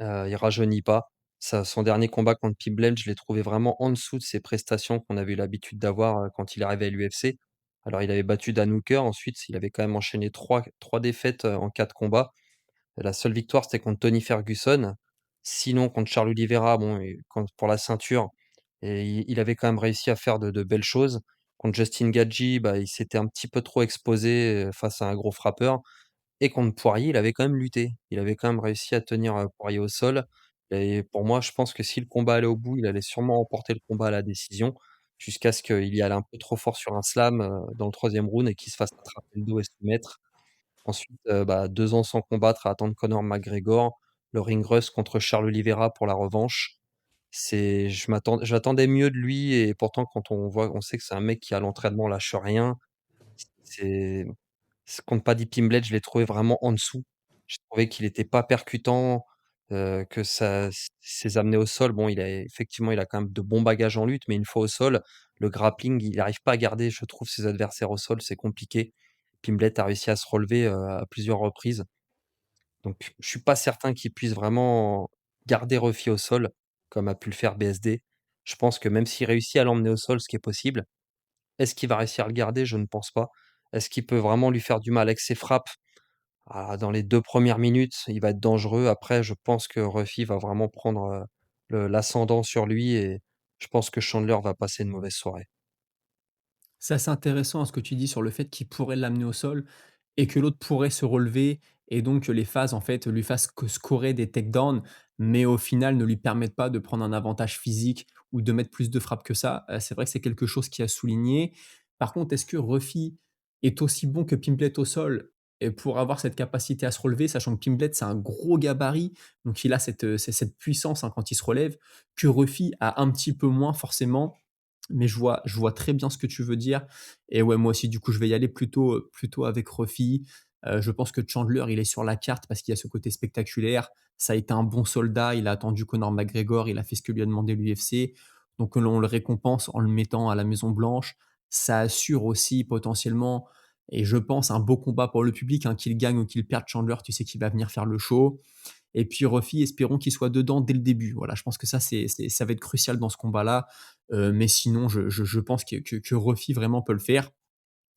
Il rajeunit pas. Son dernier combat contre Pitbull, je l'ai trouvé vraiment en dessous de ses prestations qu'on avait eu l'habitude d'avoir, quand il est arrivé à l'UFC. Alors il avait battu Dan Hooker, ensuite il avait quand même enchaîné trois défaites, en 4 combats. La seule victoire, c'était contre Tony Ferguson. Sinon, contre Charles Oliveira, bon, et pour la ceinture, et il avait quand même réussi à faire de belles choses. Contre Justin Gaethje, bah, il s'était un petit peu trop exposé, face à un gros frappeur, et contre Poirier, il avait quand même lutté. Il avait quand même réussi à tenir, Poirier au sol, et pour moi, je pense que si le combat allait au bout, il allait sûrement remporter le combat à la décision, jusqu'à ce qu'il y aille un peu trop fort sur un slam, dans le troisième round et qu'il se fasse attraper le dos et soumettre. Ensuite, bah, 2 ans sans combattre à attendre Conor McGregor, le ring rust contre Charles Oliveira pour la revanche. J'attendais mieux de lui, et pourtant quand on sait que c'est un mec qui à l'entraînement lâche rien. C'est Contre Paddy Pimblett, je l'ai trouvé vraiment en dessous. J'ai trouvé qu'il était pas percutant, que ses amenés au sol, bon, il a quand même de bons bagages en lutte, mais une fois au sol, le grappling, il arrive pas à garder, je trouve, ses adversaires au sol, c'est compliqué. Pimblett a réussi à se relever, à plusieurs reprises, donc je suis pas certain qu'il puisse vraiment garder Ruffy au sol, comme a pu le faire BSD. Je pense que même s'il réussit à l'emmener au sol, ce qui est possible, est-ce qu'il va réussir à le garder? Je ne pense pas. Est-ce qu'il peut vraiment lui faire du mal avec ses frappes? Ah, dans les 2 premières minutes, il va être dangereux. Après, je pense que Ruffy va vraiment prendre, le l'ascendant sur lui, et je pense que Chandler va passer une mauvaise soirée. C'est assez intéressant ce que tu dis sur le fait qu'il pourrait l'amener au sol et que l'autre pourrait se relever et donc que les phases en fait lui fassent que scorer des takedowns, mais au final ne lui permettent pas de prendre un avantage physique ou de mettre plus de frappes que ça. C'est vrai que c'est quelque chose qui a souligné. Par contre, est-ce que Ruffy est aussi bon que Pimblet au sol et pour avoir cette capacité à se relever, sachant que Pimblet c'est un gros gabarit, donc il a cette puissance, hein, quand il se relève, que Ruffy a un petit peu moins forcément, mais je vois très bien ce que tu veux dire et ouais, moi aussi, du coup, je vais y aller plutôt avec Ruffy. Je pense que Chandler, il est sur la carte parce qu'il y a ce côté spectaculaire. Ça a été un bon soldat, il a attendu Conor McGregor, il a fait ce que lui a demandé l'UFC. Donc on le récompense en le mettant à la Maison Blanche. Ça assure aussi potentiellement et je pense un beau combat pour le public, hein, qu'il gagne ou qu'il perde Chandler, tu sais qu'il va venir faire le show. Et puis Ruffy, espérons qu'il soit dedans dès le début. Voilà, je pense que ça, ça va être crucial dans ce combat-là. Mais sinon, je pense que Ruffy vraiment peut le faire.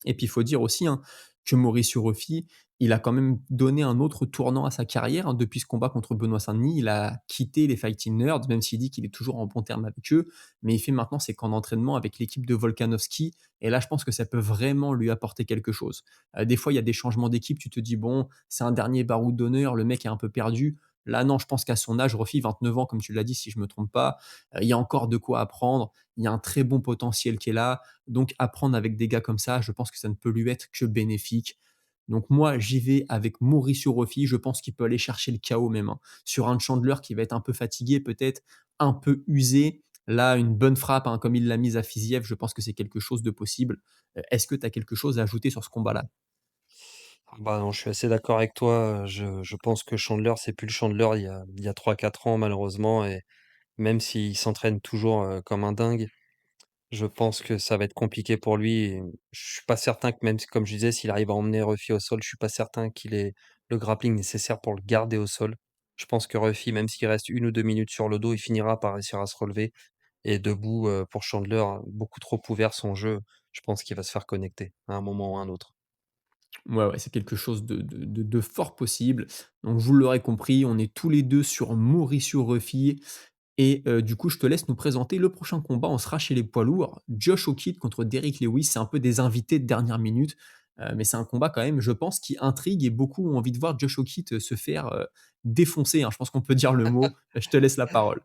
Et puis il faut dire aussi, hein, que Mauricio Ruffi, il a quand même donné un autre tournant à sa carrière, hein, depuis ce combat contre Benoît Saint-Denis. Il a quitté les Fighting Nerds, même s'il dit qu'il est toujours en bon terme avec eux, mais il fait maintenant ses camps d'entraînement avec l'équipe de Volkanovski et là, je pense que ça peut vraiment lui apporter quelque chose. Des fois, il y a des changements d'équipe, tu te dis: «Bon, c'est un dernier baroud d'honneur, le mec est un peu perdu». Là, non, je pense qu'à son âge, Ruffi, 29 ans, comme tu l'as dit, si je me trompe pas, il y a encore de quoi apprendre. Il y a un très bon potentiel qui est là. Donc apprendre avec des gars comme ça, je pense que ça ne peut lui être que bénéfique. Donc moi, j'y vais avec Mauricio Ruffi. Je pense qu'il peut aller chercher le KO même, hein. Sur un Chandler qui va être un peu fatigué, peut-être un peu usé. Là, une bonne frappe, hein, comme il l'a mise à Fiziev, je pense que c'est quelque chose de possible. Est-ce que tu as quelque chose à ajouter sur ce combat-là? Ah bah, non, je suis assez d'accord avec toi, je pense que Chandler, c'est plus le Chandler il y a 3-4 ans malheureusement et même s'il s'entraîne toujours, comme un dingue, je pense que ça va être compliqué pour lui et je suis pas certain que même si comme je disais, s'il arrive à emmener Ruffy au sol, je suis pas certain qu'il ait le grappling nécessaire pour le garder au sol. Je pense que Ruffy, même s'il reste 1 ou 2 minutes sur le dos, il finira par réussir à se relever et debout, pour Chandler, beaucoup trop ouvert son jeu, je pense qu'il va se faire connecter à un moment ou à un autre. Ouais, ouais, c'est quelque chose de fort possible. Donc vous l'aurez compris, on est tous les 2 sur Mauricio Ruffi. Et du coup, je te laisse nous présenter le prochain combat. On sera chez les poids lourds. Josh O'Kidd contre Derrick Lewis. C'est un peu des invités de dernière minute, mais c'est un combat quand même, je pense, qui intrigue et beaucoup ont envie de voir Josh O'Kidd, se faire, défoncer, hein. Je pense qu'on peut dire le mot. Je te laisse la parole.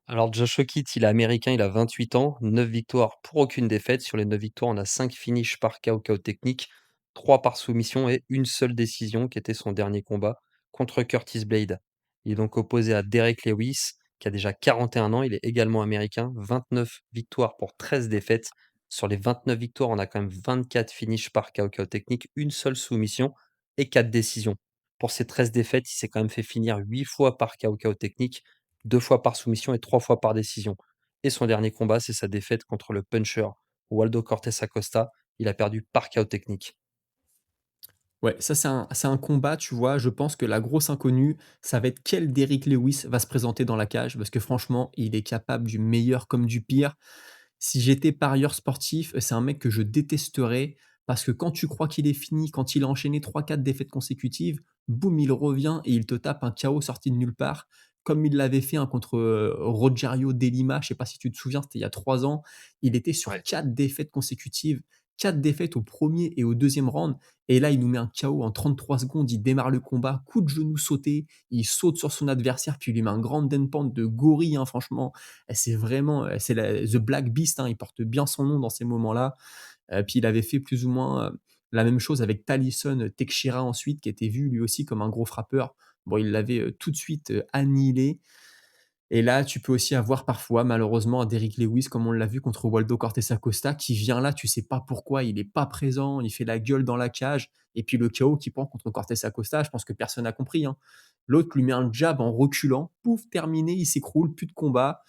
Alors Joshua Kitt, il est américain, il a 28 ans, 9 victoires pour aucune défaite. Sur les 9 victoires, on a 5 finishes par KO technique, 3 par soumission et une seule décision qui était son dernier combat contre Curtis Blade. Il est donc opposé à Derek Lewis qui a déjà 41 ans, il est également américain, 29 victoires pour 13 défaites. Sur les 29 victoires, on a quand même 24 finishes par KO technique, une seule soumission et 4 décisions. Pour ces 13 défaites, il s'est quand même fait finir 8 fois par KO technique, 2 fois par soumission et 3 fois par décision. Et son dernier combat, c'est sa défaite contre le puncher Waldo Cortés Acosta. Il a perdu par KO technique. Ouais, ça c'est un combat, tu vois? Je pense que la grosse inconnue, ça va être quel Derrick Lewis va se présenter dans la cage parce que franchement, il est capable du meilleur comme du pire. Si j'étais parieur sportif, c'est un mec que je détesterais parce que quand tu crois qu'il est fini, quand il a enchaîné 3, 4 défaites consécutives, boum, il revient et il te tape un KO sorti de nulle part, comme il l'avait fait, hein, contre, Rogerio de Lima. Je sais pas si tu te souviens, c'était il y a 3 ans. Il était sur Ouais. 4 défaites consécutives, 4 défaites au premier et au deuxième round et là, il nous met un KO en 33 secondes, il démarre le combat, coup de genou sauté, il saute sur son adversaire, puis il lui met un grand pound de gorille, hein, franchement. C'est vraiment, c'est The Black Beast, hein, il porte bien son nom dans ces moments-là. Puis il avait fait plus ou moins, la même chose avec Talison Teixeira ensuite, qui était vu lui aussi comme un gros frappeur. Bon, il l'avait, tout de suite, annihilé et là, tu peux aussi avoir parfois malheureusement un Derrick Lewis comme on l'a vu contre Waldo Cortés Acosta qui vient là, tu sais pas pourquoi, il est pas présent, il fait la gueule dans la cage et puis le KO qu'il prend contre Cortés Acosta, je pense que personne n'a compris, hein. L'autre lui met un jab en reculant, pouf, terminé, il s'écroule, plus de combat.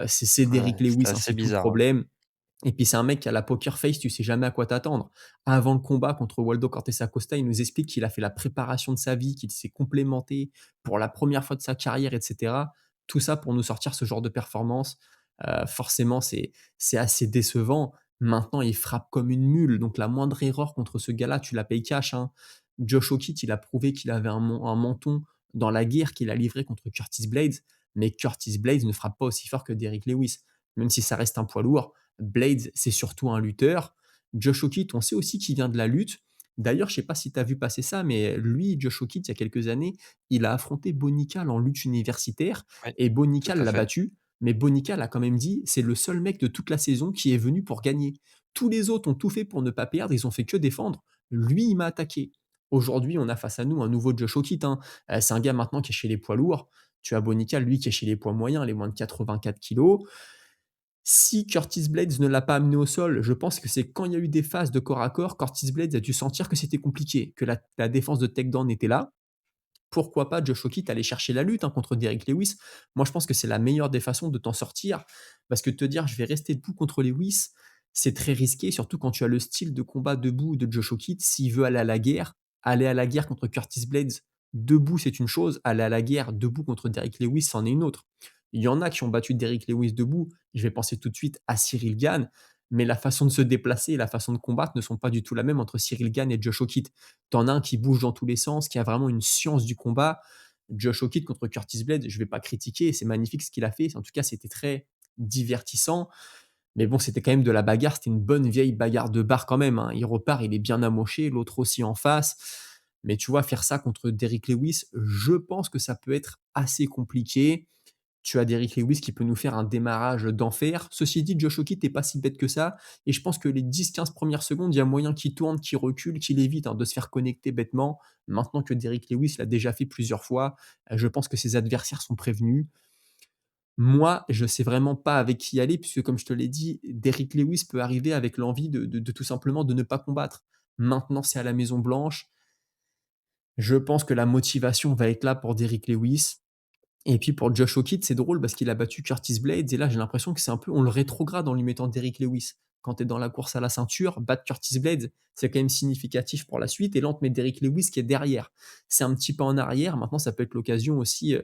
C'est Ouais, Derrick Lewis, c'était hein, assez c'est tout le bizarre, ouais. problème. Et puis c'est un mec qui a la poker face, tu sais jamais à quoi t'attendre. Avant le combat contre Waldo Cortés Acosta, il nous explique qu'il a fait la préparation de sa vie, qu'il s'est complémenté pour la première fois de sa carrière, et cetera. Tout ça pour nous sortir ce genre de performance. Forcément, c'est assez décevant. Maintenant, il frappe comme une mule, donc la moindre erreur contre ce gars-là, tu la payes cash, hein. Josh O'Kitt, il a prouvé qu'il avait un menton dans la guerre qu'il a livrée contre Curtis Blades, mais Curtis Blades ne frappe pas aussi fort que Derrick Lewis, même si ça reste un poids lourd. Blades, c'est surtout un lutteur. Josh O'Kitt, on sait aussi qu'il vient de la lutte. D'ailleurs, je ne sais pas si tu as vu passer ça, mais lui, Josh O'Kitt, il y a quelques années, il a affronté Bonical en lutte universitaire Oui, et tout Bonical à l'a fait. battu. Mais Bonical a quand même dit, c'est le seul mec de toute la saison qui est venu pour gagner. Tous les autres ont tout fait pour ne pas perdre, ils ont fait que défendre. Lui, il m'a attaqué. Aujourd'hui, on a face à nous un nouveau Josh O'Kitt, hein. C'est un gars maintenant qui est chez les poids lourds. Tu as Bonical, lui, qui est chez les poids moyens, les moins de 84 kilos. Si Curtis Blades ne l'a pas amené au sol, je pense que c'est quand il y a eu des phases de corps à corps, Curtis Blades a dû sentir que c'était compliqué, que la défense de takedown était là. Pourquoi pas Josh Hockey aller chercher la lutte, hein, contre Derrick Lewis. Moi, je pense que c'est la meilleure des façons de t'en sortir, parce que te dire: «Je vais rester debout contre Lewis», c'est très risqué, surtout quand tu as le style de combat debout de Josh Hockey. S'il veut aller à la guerre contre Curtis Blades debout, c'est une chose, aller à la guerre debout contre Derrick Lewis, c'en est une autre. Il y en a qui ont battu Derrick Lewis debout, je vais penser tout de suite à Cyril Gane, mais la façon de se déplacer et la façon de combattre ne sont pas du tout la même entre Cyril Gane et Josh Hockey. T'en as un qui bouge dans tous les sens, qui a vraiment une science du combat. Josh Hockey contre Curtis Blade, je ne vais pas critiquer, c'est magnifique ce qu'il a fait. En tout cas, c'était très divertissant. Mais bon, c'était quand même de la bagarre, c'était une bonne vieille bagarre de bar quand même, hein. Il repart, il est bien amoché, l'autre aussi en face. Mais tu vois, faire ça contre Derrick Lewis, je pense que ça peut être assez compliqué. Tu as Derrick Lewis qui peut nous faire un démarrage d'enfer. Ceci dit, Josh Hockey n'est pas si bête que ça. Et je pense que les 10-15 premières secondes, il y a moyen qu'il tourne, qu'il recule, qu'il évite, hein, de se faire connecter bêtement. Maintenant que Derrick Lewis l'a déjà fait plusieurs fois, je pense que ses adversaires sont prévenus. Moi, je sais vraiment pas avec qui aller, puisque comme je te l'ai dit, Derrick Lewis peut arriver avec l'envie de tout simplement de ne pas combattre. Maintenant, c'est à la Maison Blanche. Je pense que la motivation va être là pour Derrick Lewis. Et puis pour Josh Hockett, c'est drôle parce qu'il a battu Curtis Blades et là j'ai l'impression que c'est un peu on le rétrograde en lui mettant Derrick Lewis. Quand tu es dans la course à la ceinture, battre Curtis Blades, c'est quand même significatif pour la suite et là on te met Derrick Lewis qui est derrière. C'est un petit pas en arrière, maintenant ça peut être l'occasion aussi,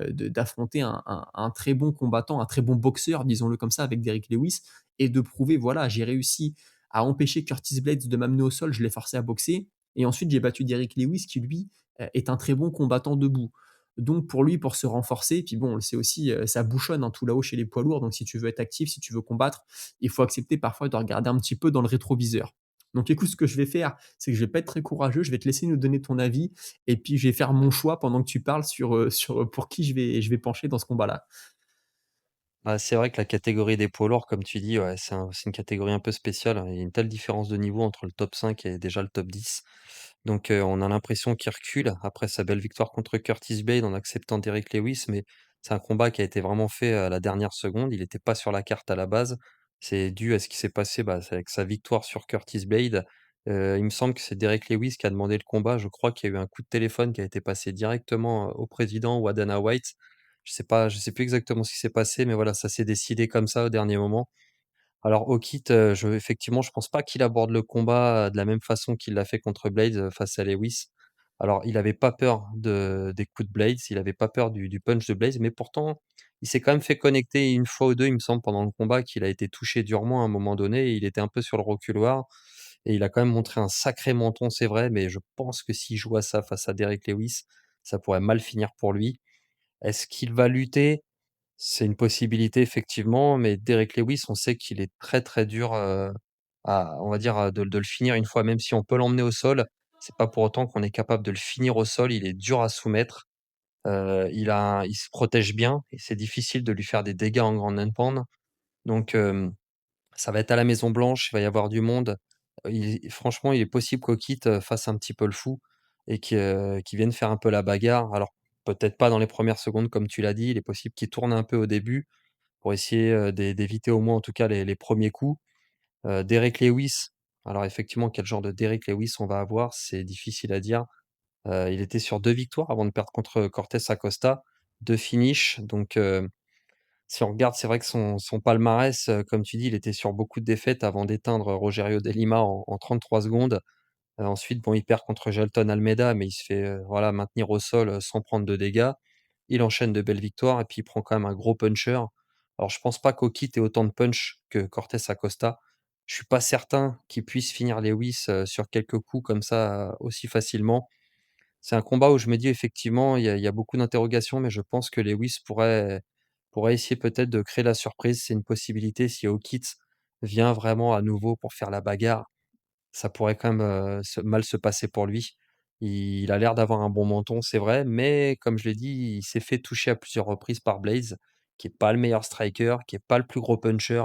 d'affronter un très bon combattant, un très bon boxeur, disons-le comme ça, avec Derrick Lewis et de prouver: «Voilà, j'ai réussi à empêcher Curtis Blades de m'amener au sol, je l'ai forcé à boxer et ensuite j'ai battu Derrick Lewis qui lui, est un très bon combattant debout». Donc pour lui, pour se renforcer, puis bon, on le sait aussi, ça bouchonne, hein, tout là-haut chez les poids lourds, donc si tu veux être actif, si tu veux combattre, il faut accepter parfois de regarder un petit peu dans le rétroviseur. Donc écoute, ce que je vais faire, c'est que je vais pas être très courageux, je vais te laisser nous donner ton avis et puis je vais faire mon choix pendant que tu parles sur, pour qui je vais pencher dans ce combat-là. Bah, c'est vrai que la catégorie des poids lourds, comme tu dis, ouais, c'est une catégorie un peu spéciale, hein. Il y a une telle différence de niveau entre le top 5 et déjà le top 10. Donc, on a l'impression qu'il recule après sa belle victoire contre Curtis Blade en acceptant Derrick Lewis, mais c'est un combat qui a été vraiment fait à la dernière seconde. Il n'était pas sur la carte à la base. C'est dû à ce qui s'est passé, bah, c'est avec sa victoire sur Curtis Blade. Il me semble que c'est Derrick Lewis qui a demandé le combat. Je crois qu'il y a eu un coup de téléphone qui a été passé directement, au président ou à Dana White. Je sais plus exactement ce qui s'est passé, mais voilà, ça s'est décidé comme ça au dernier moment. Alors Hawkit, je pense pas qu'il aborde le combat, de la même façon qu'il l'a fait contre Blaydes, face à Lewis. Alors il avait pas peur des coups de Blaydes, il avait pas peur du punch de Blaydes, mais pourtant, il s'est quand même fait connecter une fois ou 2, il me semble, pendant le combat, qu'il a été touché durement à un moment donné et il était un peu sur le reculoir et il a quand même montré un sacré menton, c'est vrai, mais je pense que s'il joue à ça face à Derrick Lewis, ça pourrait mal finir pour lui. Est-ce qu'il va lutter? C'est une possibilité effectivement, mais Derrick Lewis, on sait qu'il est très, très dur, à on va dire, de le finir une fois, même si on peut l'emmener au sol, c'est pas pour autant qu'on est capable de le finir au sol. Il est dur à soumettre, il se protège bien et c'est difficile de lui faire des dégâts en ground and pound. Donc, ça va être à la Maison Blanche, il va y avoir du monde. Il est possible qu'Okit, fasse un petit peu le fou et qu'il vienne faire un peu la bagarre. Alors, peut-être pas dans les premières secondes comme tu l'as dit, il est possible qu'il tourne un peu au début pour essayer, d'éviter au moins en tout cas les premiers coups. Derrick Lewis, alors effectivement quel genre de Derrick Lewis on va avoir, c'est difficile à dire. Il était sur 2 victoires avant de perdre contre Cortés Acosta, 2 finishes donc si on regarde, c'est vrai que son palmarès, comme tu dis, il était sur beaucoup de défaites avant d'éteindre Rogerio de Lima en 33 secondes. Ensuite, bon, il perd contre Jailton Almeida, mais il se fait, voilà, maintenir au sol, sans prendre de dégâts. Il enchaîne de belles victoires et puis il prend quand même un gros puncher. Alors je pense pas qu'Okit ait autant de punch que Cortés Acosta. Je suis pas certain qu'il puisse finir Lewis, sur quelques coups comme ça, aussi facilement. C'est un combat où je me dis effectivement, il y a beaucoup d'interrogations, mais je pense que Lewis pourrait essayer peut-être de créer la surprise. C'est une possibilité si Okit vient vraiment à nouveau pour faire la bagarre. Ça pourrait quand même, mal se passer pour lui. Il a l'air d'avoir un bon menton, c'est vrai, mais comme je l'ai dit, il s'est fait toucher à plusieurs reprises par Blaze, qui est pas le meilleur striker, qui est pas le plus gros puncher.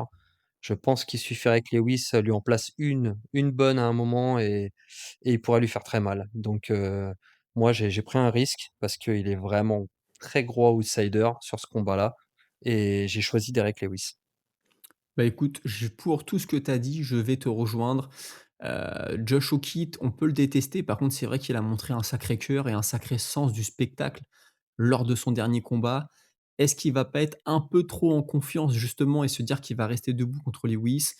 Je pense qu'il suffirait que Lewis, lui en place une bonne à un moment et il pourrait lui faire très mal. Donc moi j'ai pris un risque parce qu'il est vraiment très gros outsider sur ce combat-là et j'ai choisi Derek Lewis. Bah, écoute, pour tout ce que tu as dit, je vais te rejoindre. Josh Hokit, on peut le détester, par contre, c'est vrai qu'il a montré un sacré cœur et un sacré sens du spectacle lors de son dernier combat. Est-ce qu'il va pas être un peu trop en confiance justement et se dire qu'il va rester debout contre Lewis?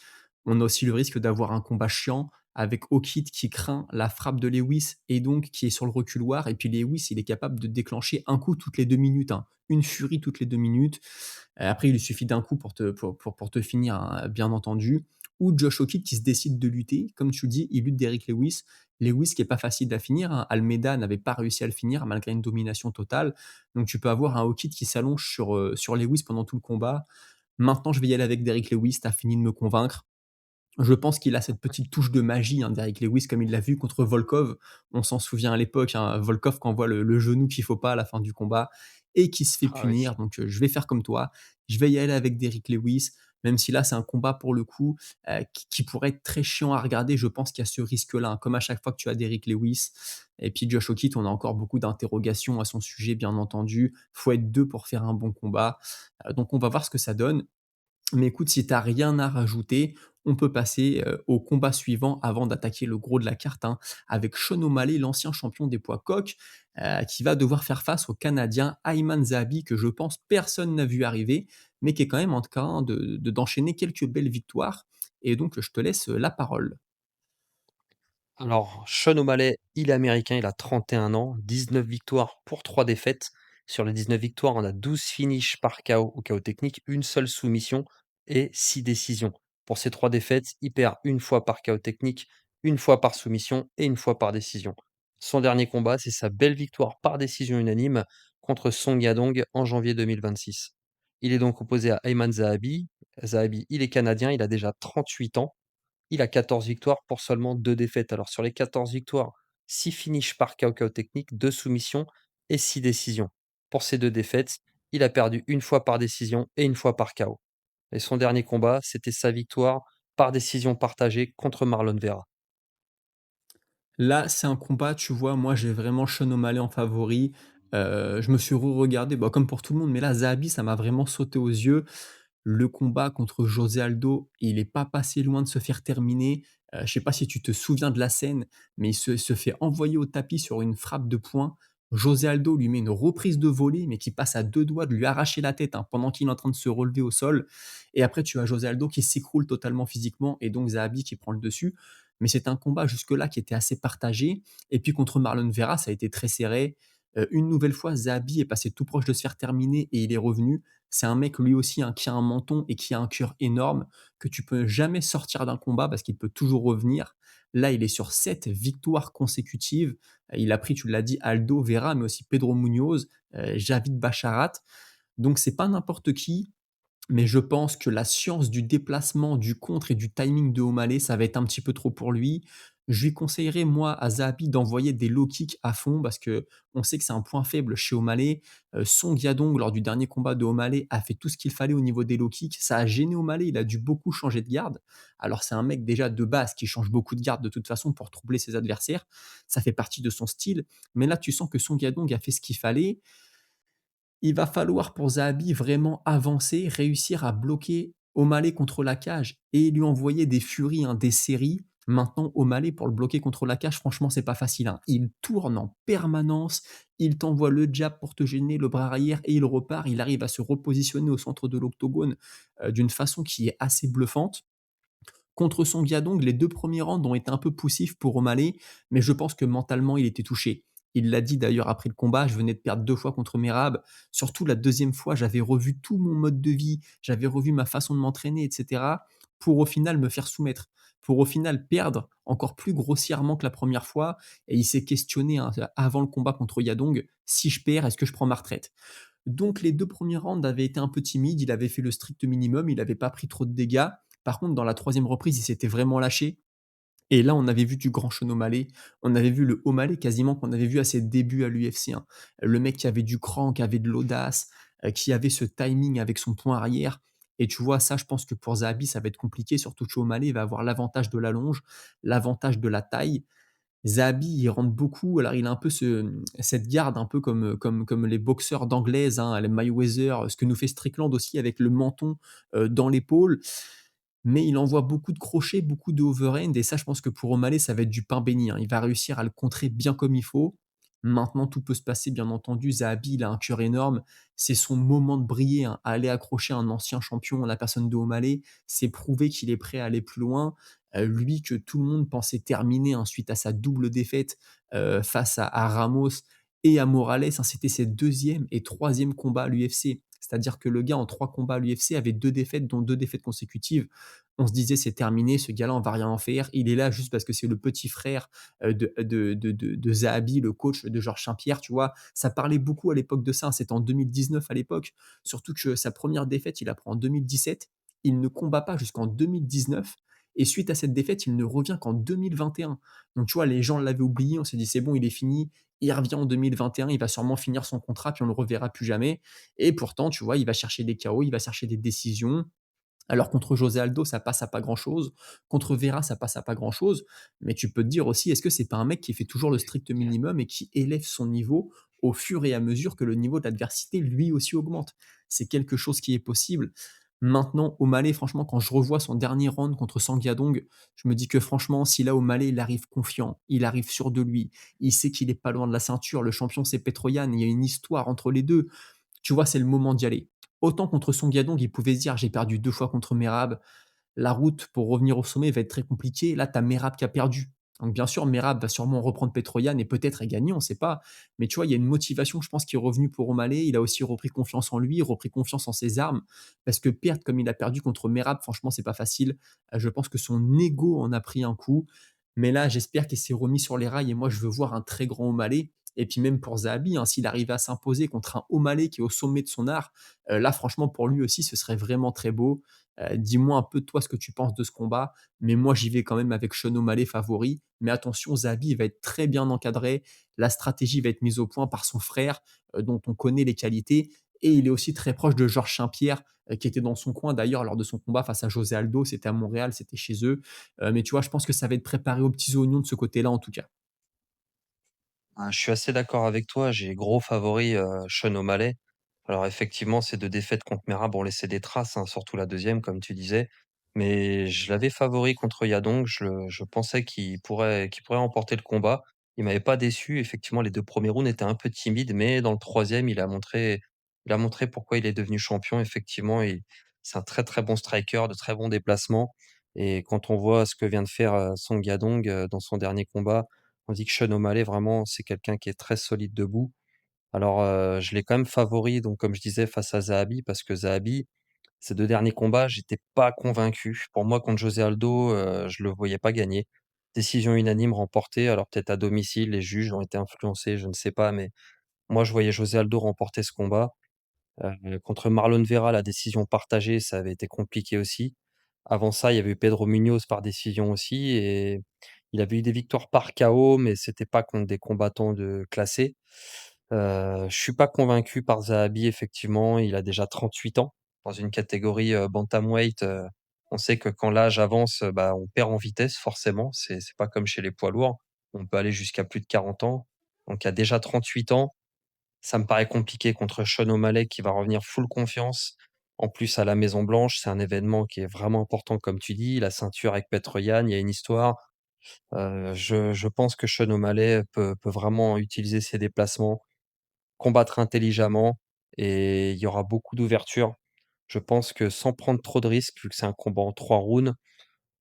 On a aussi le risque d'avoir un combat chiant avec Hokit qui craint la frappe de Lewis et donc qui est sur le reculoir et puis Lewis, il est capable de déclencher un coup toutes les 2 minutes, hein, une furie toutes les 2 minutes. Après, il lui suffit d'un coup pour te finir, hein, bien entendu. Ou Josh Hokit qui se décide de lutter. Comme tu le dis, il lutte d'Eric Lewis. Lewis qui est pas facile à finir, hein. Almeida n'avait pas réussi à le finir malgré une domination totale. Donc tu peux avoir un Hokit qui s'allonge sur Lewis pendant tout le combat. Maintenant, je vais y aller avec Derrick Lewis, tu as fini de me convaincre. Je pense qu'il a cette petite touche de magie, hein, Derrick Lewis, comme il l'a vu contre Volkov. On s'en souvient à l'époque, hein, Volkov qui envoie le genou qu'il faut pas à la fin du combat et qui se fait Ah oui. punir. Donc, je vais faire comme toi. Je vais y aller avec Derrick Lewis, même si là, c'est un combat pour le coup qui pourrait être très chiant à regarder. Je pense qu'il y a ce risque-là, hein, comme à chaque fois que tu as Derrick Lewis. Et puis Josh Hokit, on a encore beaucoup d'interrogations à son sujet, bien entendu. Faut être deux pour faire un bon combat. Donc, on va voir ce que ça donne. Mais écoute, si tu as rien à rajouter, on peut passer, au combat suivant avant d'attaquer le gros de la carte, hein, avec Sean O'Malley, l'ancien champion des poids coqs, qui va devoir faire face au Canadien Ayman Zahabi que je pense personne n'a vu arriver, mais qui est quand même en train d'enchaîner quelques belles victoires et donc je te laisse, la parole. Alors, Sean O'Malley, il est américain, il a 31 ans, 19 victoires pour 3 défaites. Sur les 19 victoires, on a 12 finishes par KO ou KO technique, une seule soumission et 6 décisions. Pour ces 3 défaites, il perd une fois par KO technique, une fois par soumission et une fois par décision. Son dernier combat, c'est sa belle victoire par décision unanime contre Song Yadong en janvier 2026. Il est donc opposé à Ayman Zahabi. Zahabi, il est canadien, il a déjà 38 ans. Il a 14 victoires pour seulement 2 défaites. Alors sur les 14 victoires, 6 finishes par KO technique, 2 soumissions et 6 décisions. Pour ces 2 défaites, il a perdu une fois par décision et une fois par KO. Et son dernier combat, c'était sa victoire par décision partagée contre Marlon Vera. Là, c'est un combat, tu vois, moi j'ai vraiment Sean O'Malley en favori. Je me suis re-regardé, bah, comme pour tout le monde, mais là, Zahabi, ça m'a vraiment sauté aux yeux. Le combat contre José Aldo, il est pas passé loin de se faire terminer. Je sais pas si tu te souviens de la scène, mais il se fait envoyer au tapis sur une frappe de poing. José Aldo lui met une reprise de volée, mais qui passe à 2 doigts de lui arracher la tête, hein, pendant qu'il est en train de se relever au sol. Et après, tu as José Aldo qui s'écroule totalement physiquement et donc Zahabi qui prend le dessus. Mais c'est un combat jusque-là qui était assez partagé. Et puis contre Marlon Vera, ça a été très serré. Une nouvelle fois, Zahabi est passé tout proche de se faire terminer et il est revenu. C'est un mec lui aussi, hein, qui a un menton et qui a un cœur énorme, que tu peux jamais sortir d'un combat parce qu'il peut toujours revenir. Là, il est sur 7 victoires consécutives. Il a pris, tu l'as dit, Aldo Vera, mais aussi Pedro Munoz, Javid Basharat. Donc c'est pas n'importe qui. Mais je pense que la science du déplacement, du contre et du timing de O'Malley, ça va être un petit peu trop pour lui. Je lui conseillerais, moi, à Zahabi d'envoyer des low kicks à fond parce que on sait que c'est un point faible chez O'Malley. Song Yadong, lors du dernier combat de O'Malley, a fait tout ce qu'il fallait au niveau des low kicks. Ça a gêné O'Malley, il a dû beaucoup changer de garde. Alors c'est un mec déjà de base qui change beaucoup de garde de toute façon pour troubler ses adversaires. Ça fait partie de son style. Mais là, tu sens que Song Yadong a fait ce qu'il fallait. Il va falloir pour Zahabi vraiment avancer, réussir à bloquer O'Malley contre la cage et lui envoyer des furies, hein, des séries. Maintenant, O'Malley, pour le bloquer contre la cage, franchement, c'est pas facile, hein. Il tourne en permanence, il t'envoie le jab pour te gêner, le bras arrière et il repart. Il arrive à se repositionner au centre de l'octogone d'une façon qui est assez bluffante. Contre Song Yadong, les 2 premiers rounds ont été un peu poussifs pour O'Malley, mais je pense que mentalement, il était touché. Il l'a dit d'ailleurs après le combat: «Je venais de perdre 2 fois contre Merab. Surtout la deuxième fois, j'avais revu tout mon mode de vie, j'avais revu ma façon de m'entraîner et cetera, pour au final me faire soumettre, pour au final perdre encore plus grossièrement que la première fois» et il s'est questionné, hein, avant le combat contre Yadong: «Si je perds, est-ce que je prends ma retraite?» Donc les 2 premiers rounds avaient été un peu timides, il avait fait le strict minimum, il n'avait pas pris trop de dégâts. Par contre, dans la troisième reprise, il s'était vraiment lâché et là, on avait vu du grand Sean O'Malley. On avait vu le O'Malley quasiment qu'on avait vu à ses débuts à l'UFC, hein. Le mec qui avait du cran, qui avait de l'audace, qui avait ce timing avec son poing arrière et tu vois, ça, je pense que pour Zahabi, ça va être compliqué, surtout que O'Malley va avoir l'avantage de la longe, l'avantage de la taille. Zahabi, il rentre beaucoup, alors il a un peu cette garde un peu comme les boxeurs d'anglaise, hein, les Mayweather, ce que nous fait Strickland aussi avec le menton, dans l'épaule. mais il envoie beaucoup de crochets, beaucoup de overhand et ça, je pense que pour O'Malley, ça va être du pain béni, hein. Il va réussir à le contrer bien comme il faut. Maintenant, tout peut se passer, bien entendu. Zahabi, il a un cœur énorme. C'est son moment de briller, hein. Aller accrocher un ancien champion en la personne de O'Malley, c'est prouver qu'il est prêt à aller plus loin. Lui que tout le monde pensait terminé, hein, suite à sa double défaite face à Ramos et à Morales, hein. C'était ses deuxième et troisième combats à l'UFC. C'est-à-dire que le gars, en 3 combats à l'UFC, avait 2 défaites, dont 2 défaites consécutives. On se disait: «C'est terminé, ce gars-là, on va rien en faire». Il est là juste parce que c'est le petit frère, de Zahabi, le coach de Georges Saint-Pierre, tu vois? Ça parlait beaucoup à l'époque de ça, hein, c'était en 2019 à l'époque. Surtout que sa première défaite, il la prend en 2017. Il ne combat pas jusqu'en 2019 et suite à cette défaite, il ne revient qu'en 2021. Donc tu vois, les gens l'avaient oublié, on s'est dit: «C'est bon, il est fini». Il revient en 2021, il va sûrement finir son contrat, puis on ne le reverra plus jamais. Et pourtant, tu vois, il va chercher des KO, il va chercher des décisions. Alors contre José Aldo, ça passe à pas grand-chose. Contre Vera, ça passe à pas grand-chose. Mais tu peux te dire aussi, est-ce que c'est pas un mec qui fait toujours le strict minimum et qui élève son niveau au fur et à mesure que le niveau de l'adversité, lui aussi, augmente? C'est quelque chose qui est possible. Maintenant, O'Malley, franchement, quand je revois son dernier round contre Sangyadong, je me dis que franchement, si là, O'Malley, il arrive confiant, il arrive sûr de lui, il sait qu'il est pas loin de la ceinture, le champion, c'est Petroyan, il y a une histoire entre les deux. Tu vois, c'est le moment d'y aller. Autant contre Song Yadong, il pouvait se dire: «J'ai perdu 2 fois contre Merab, la route pour revenir au sommet va être très compliquée». Là, tu as Merab qui a perdu. Donc bien sûr, Merab va sûrement reprendre Petroyan et peut-être gagner, on ne sait pas. Mais tu vois, il y a une motivation, je pense, qui est revenue pour O'Malley. Il a aussi repris confiance en lui, repris confiance en ses armes. Parce que perdre comme il a perdu contre Merab, franchement, c'est pas facile. Je pense que son ego en a pris un coup. Mais là, j'espère qu'il s'est remis sur les rails et moi, je veux voir un très grand O'Malley. Et puis même pour Zahabi, hein, s'il arrivait à s'imposer contre un O'Malley qui est au sommet de son art, là, franchement, pour lui aussi, ce serait vraiment très beau. Dis-moi un peu toi ce que tu penses de ce combat, mais moi j'y vais quand même avec Sean O'Malley favori. Mais attention, Zahabi il va être très bien encadré, la stratégie va être mise au point par son frère, dont on connaît les qualités, et il est aussi très proche de Georges Saint-Pierre, qui était dans son coin d'ailleurs lors de son combat face à José Aldo, c'était à Montréal, c'était chez eux. Mais tu vois, je pense que ça va être préparé aux petits oignons de ce côté-là en tout cas. Ah, je suis assez d'accord avec toi, j'ai gros favori, Sean O'Malley. Alors effectivement, ces 2 défaites contre Merab ont laissé des traces, hein, surtout la deuxième, comme tu disais. Mais je l'avais favori contre Yadong, je pensais qu'il pourrait remporter le combat. Il m'avait pas déçu, effectivement, les 2 premiers rounds étaient un peu timides, mais dans le troisième, il a montré pourquoi il est devenu champion. Effectivement, c'est un très, très bon striker, de très bons déplacements et quand on voit ce que vient de faire, Song Yadong, dans son dernier combat, on dit que Sean O'Malley, vraiment, c'est quelqu'un qui est très solide debout. Alors, je l'ai quand même favori, donc comme je disais, face à Zahabi, parce que Zahabi, ses 2 derniers combats, j'étais pas convaincu. Pour moi, contre José Aldo, je le voyais pas gagner. Décision unanime remportée, alors peut-être à domicile, les juges ont été influencés, je ne sais pas, mais moi, je voyais José Aldo remporter ce combat. Contre Marlon Vera, la décision partagée, ça avait été compliqué aussi. Avant ça, il y avait eu Pedro Munoz par décision aussi et il avait eu des victoires par KO, mais c'était pas contre des combattants de classés. Je suis pas convaincu par Zahabi, effectivement, il a déjà 38 ans. Dans une catégorie, bantamweight, on sait que quand l'âge avance, bah, on perd en vitesse forcément, c'est pas comme chez les poids lourds. On peut aller jusqu'à plus de 40 ans. Donc il a déjà 38 ans. Ça me paraît compliqué contre Sean O'Malley qui va revenir full confiance. En plus, à la Maison Blanche, c'est un événement qui est vraiment important comme tu dis. La ceinture avec Petr Yan, il y a une histoire. Je pense que Sean O'Malley peut vraiment utiliser ses déplacements, combattre intelligemment et il y aura beaucoup d'ouverture. Je pense que sans prendre trop de risques, vu que c'est un combat en 3 rounds,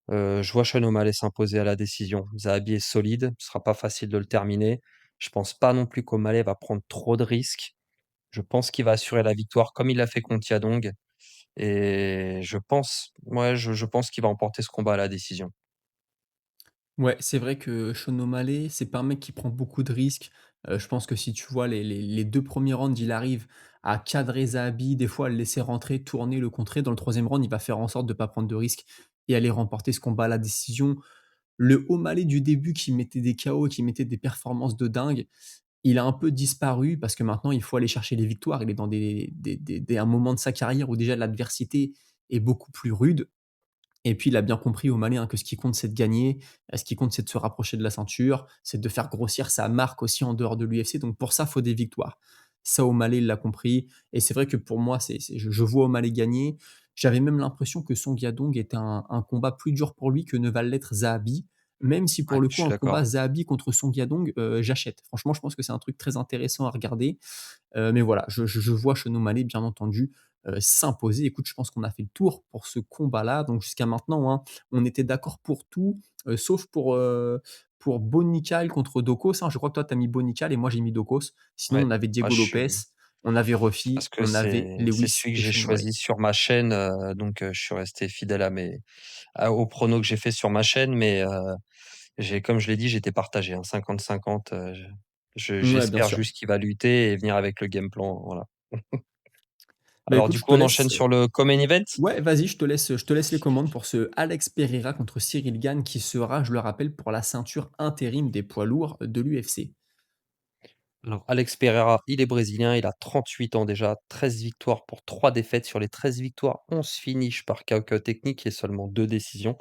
je vois Sean O'Malley s'imposer à la décision. Zahabi est solide, ce sera pas facile de le terminer. Je pense pas non plus qu'O'Malley va prendre trop de risques. Je pense qu'il va assurer la victoire comme il l'a fait contre Yadong et je pense qu'il va emporter ce combat à la décision. Ouais, c'est vrai que Sean O'Malley, c'est pas un mec qui prend beaucoup de risques. Je pense que si tu vois les 2 premiers rounds, il arrive à cadrer Zahabi, des fois à le laisser rentrer, tourner, le contrer. Dans le troisième round, il va faire en sorte de pas prendre de risques et aller remporter ce combat à la décision. Le O'Malley du début qui mettait des KO, qui mettait des performances de dingue, il a un peu disparu parce que maintenant il faut aller chercher les victoires. Il est dans un moment de sa carrière où déjà l'adversité est beaucoup plus rude. Et puis, il a bien compris au Mali, hein, que ce qui compte, c'est de gagner. Ce qui compte, c'est de se rapprocher de la ceinture, c'est de faire grossir sa marque aussi en dehors de l'UFC. Donc pour ça, il faut des victoires. Ça, O'Malley, il l'a compris et c'est vrai que pour moi, c'est je vois O'Malley gagner. J'avais même l'impression que Song Yadong était un combat plus dur pour lui que ne va l'être Zahabi, même si Ouais, pour le je coup suis un d'accord. combat Zahabi contre Song Yadong, j'achète. Franchement, je pense que c'est un truc très intéressant à regarder. Mais voilà, je vois Sean O'Malley bien entendu, s'imposer. Écoute, je pense qu'on a fait le tour pour ce combat-là. Donc jusqu'à maintenant, hein, on était d'accord pour tout, sauf pour Bonical contre Dokos, hein. Je crois que toi tu as mis Bonical et moi j'ai mis Dokos. Sinon Ouais, on avait moi Diego je Lopez, suis on avait Ruffy, parce que on avait c'est Lewis celui que et j'ai Sean O'Malley. choisi sur ma chaîne, je suis resté fidèle aux pronos que j'ai fait sur ma chaîne, mais j'ai comme je l'ai dit, j'étais partagé, hein, 50-50, Ouais, bien j'espère sûr. juste qu'il va lutter et venir avec le game plan, voilà. Bah, Alors écoute, du je coup, te on enchaîne laisse, sur le co-main event? ouais, vas-y, je te laisse les commandes pour ce Alex Pereira contre Cyril Gane qui sera, je le rappelle, pour la ceinture intérim des poids lourds de l'UFC. Alors, Alex Pereira, il est brésilien, il a 38 ans déjà, 13 victoires pour 3 défaites. Sur les 13 victoires, 11 finishes par KO technique et seulement 2 décisions.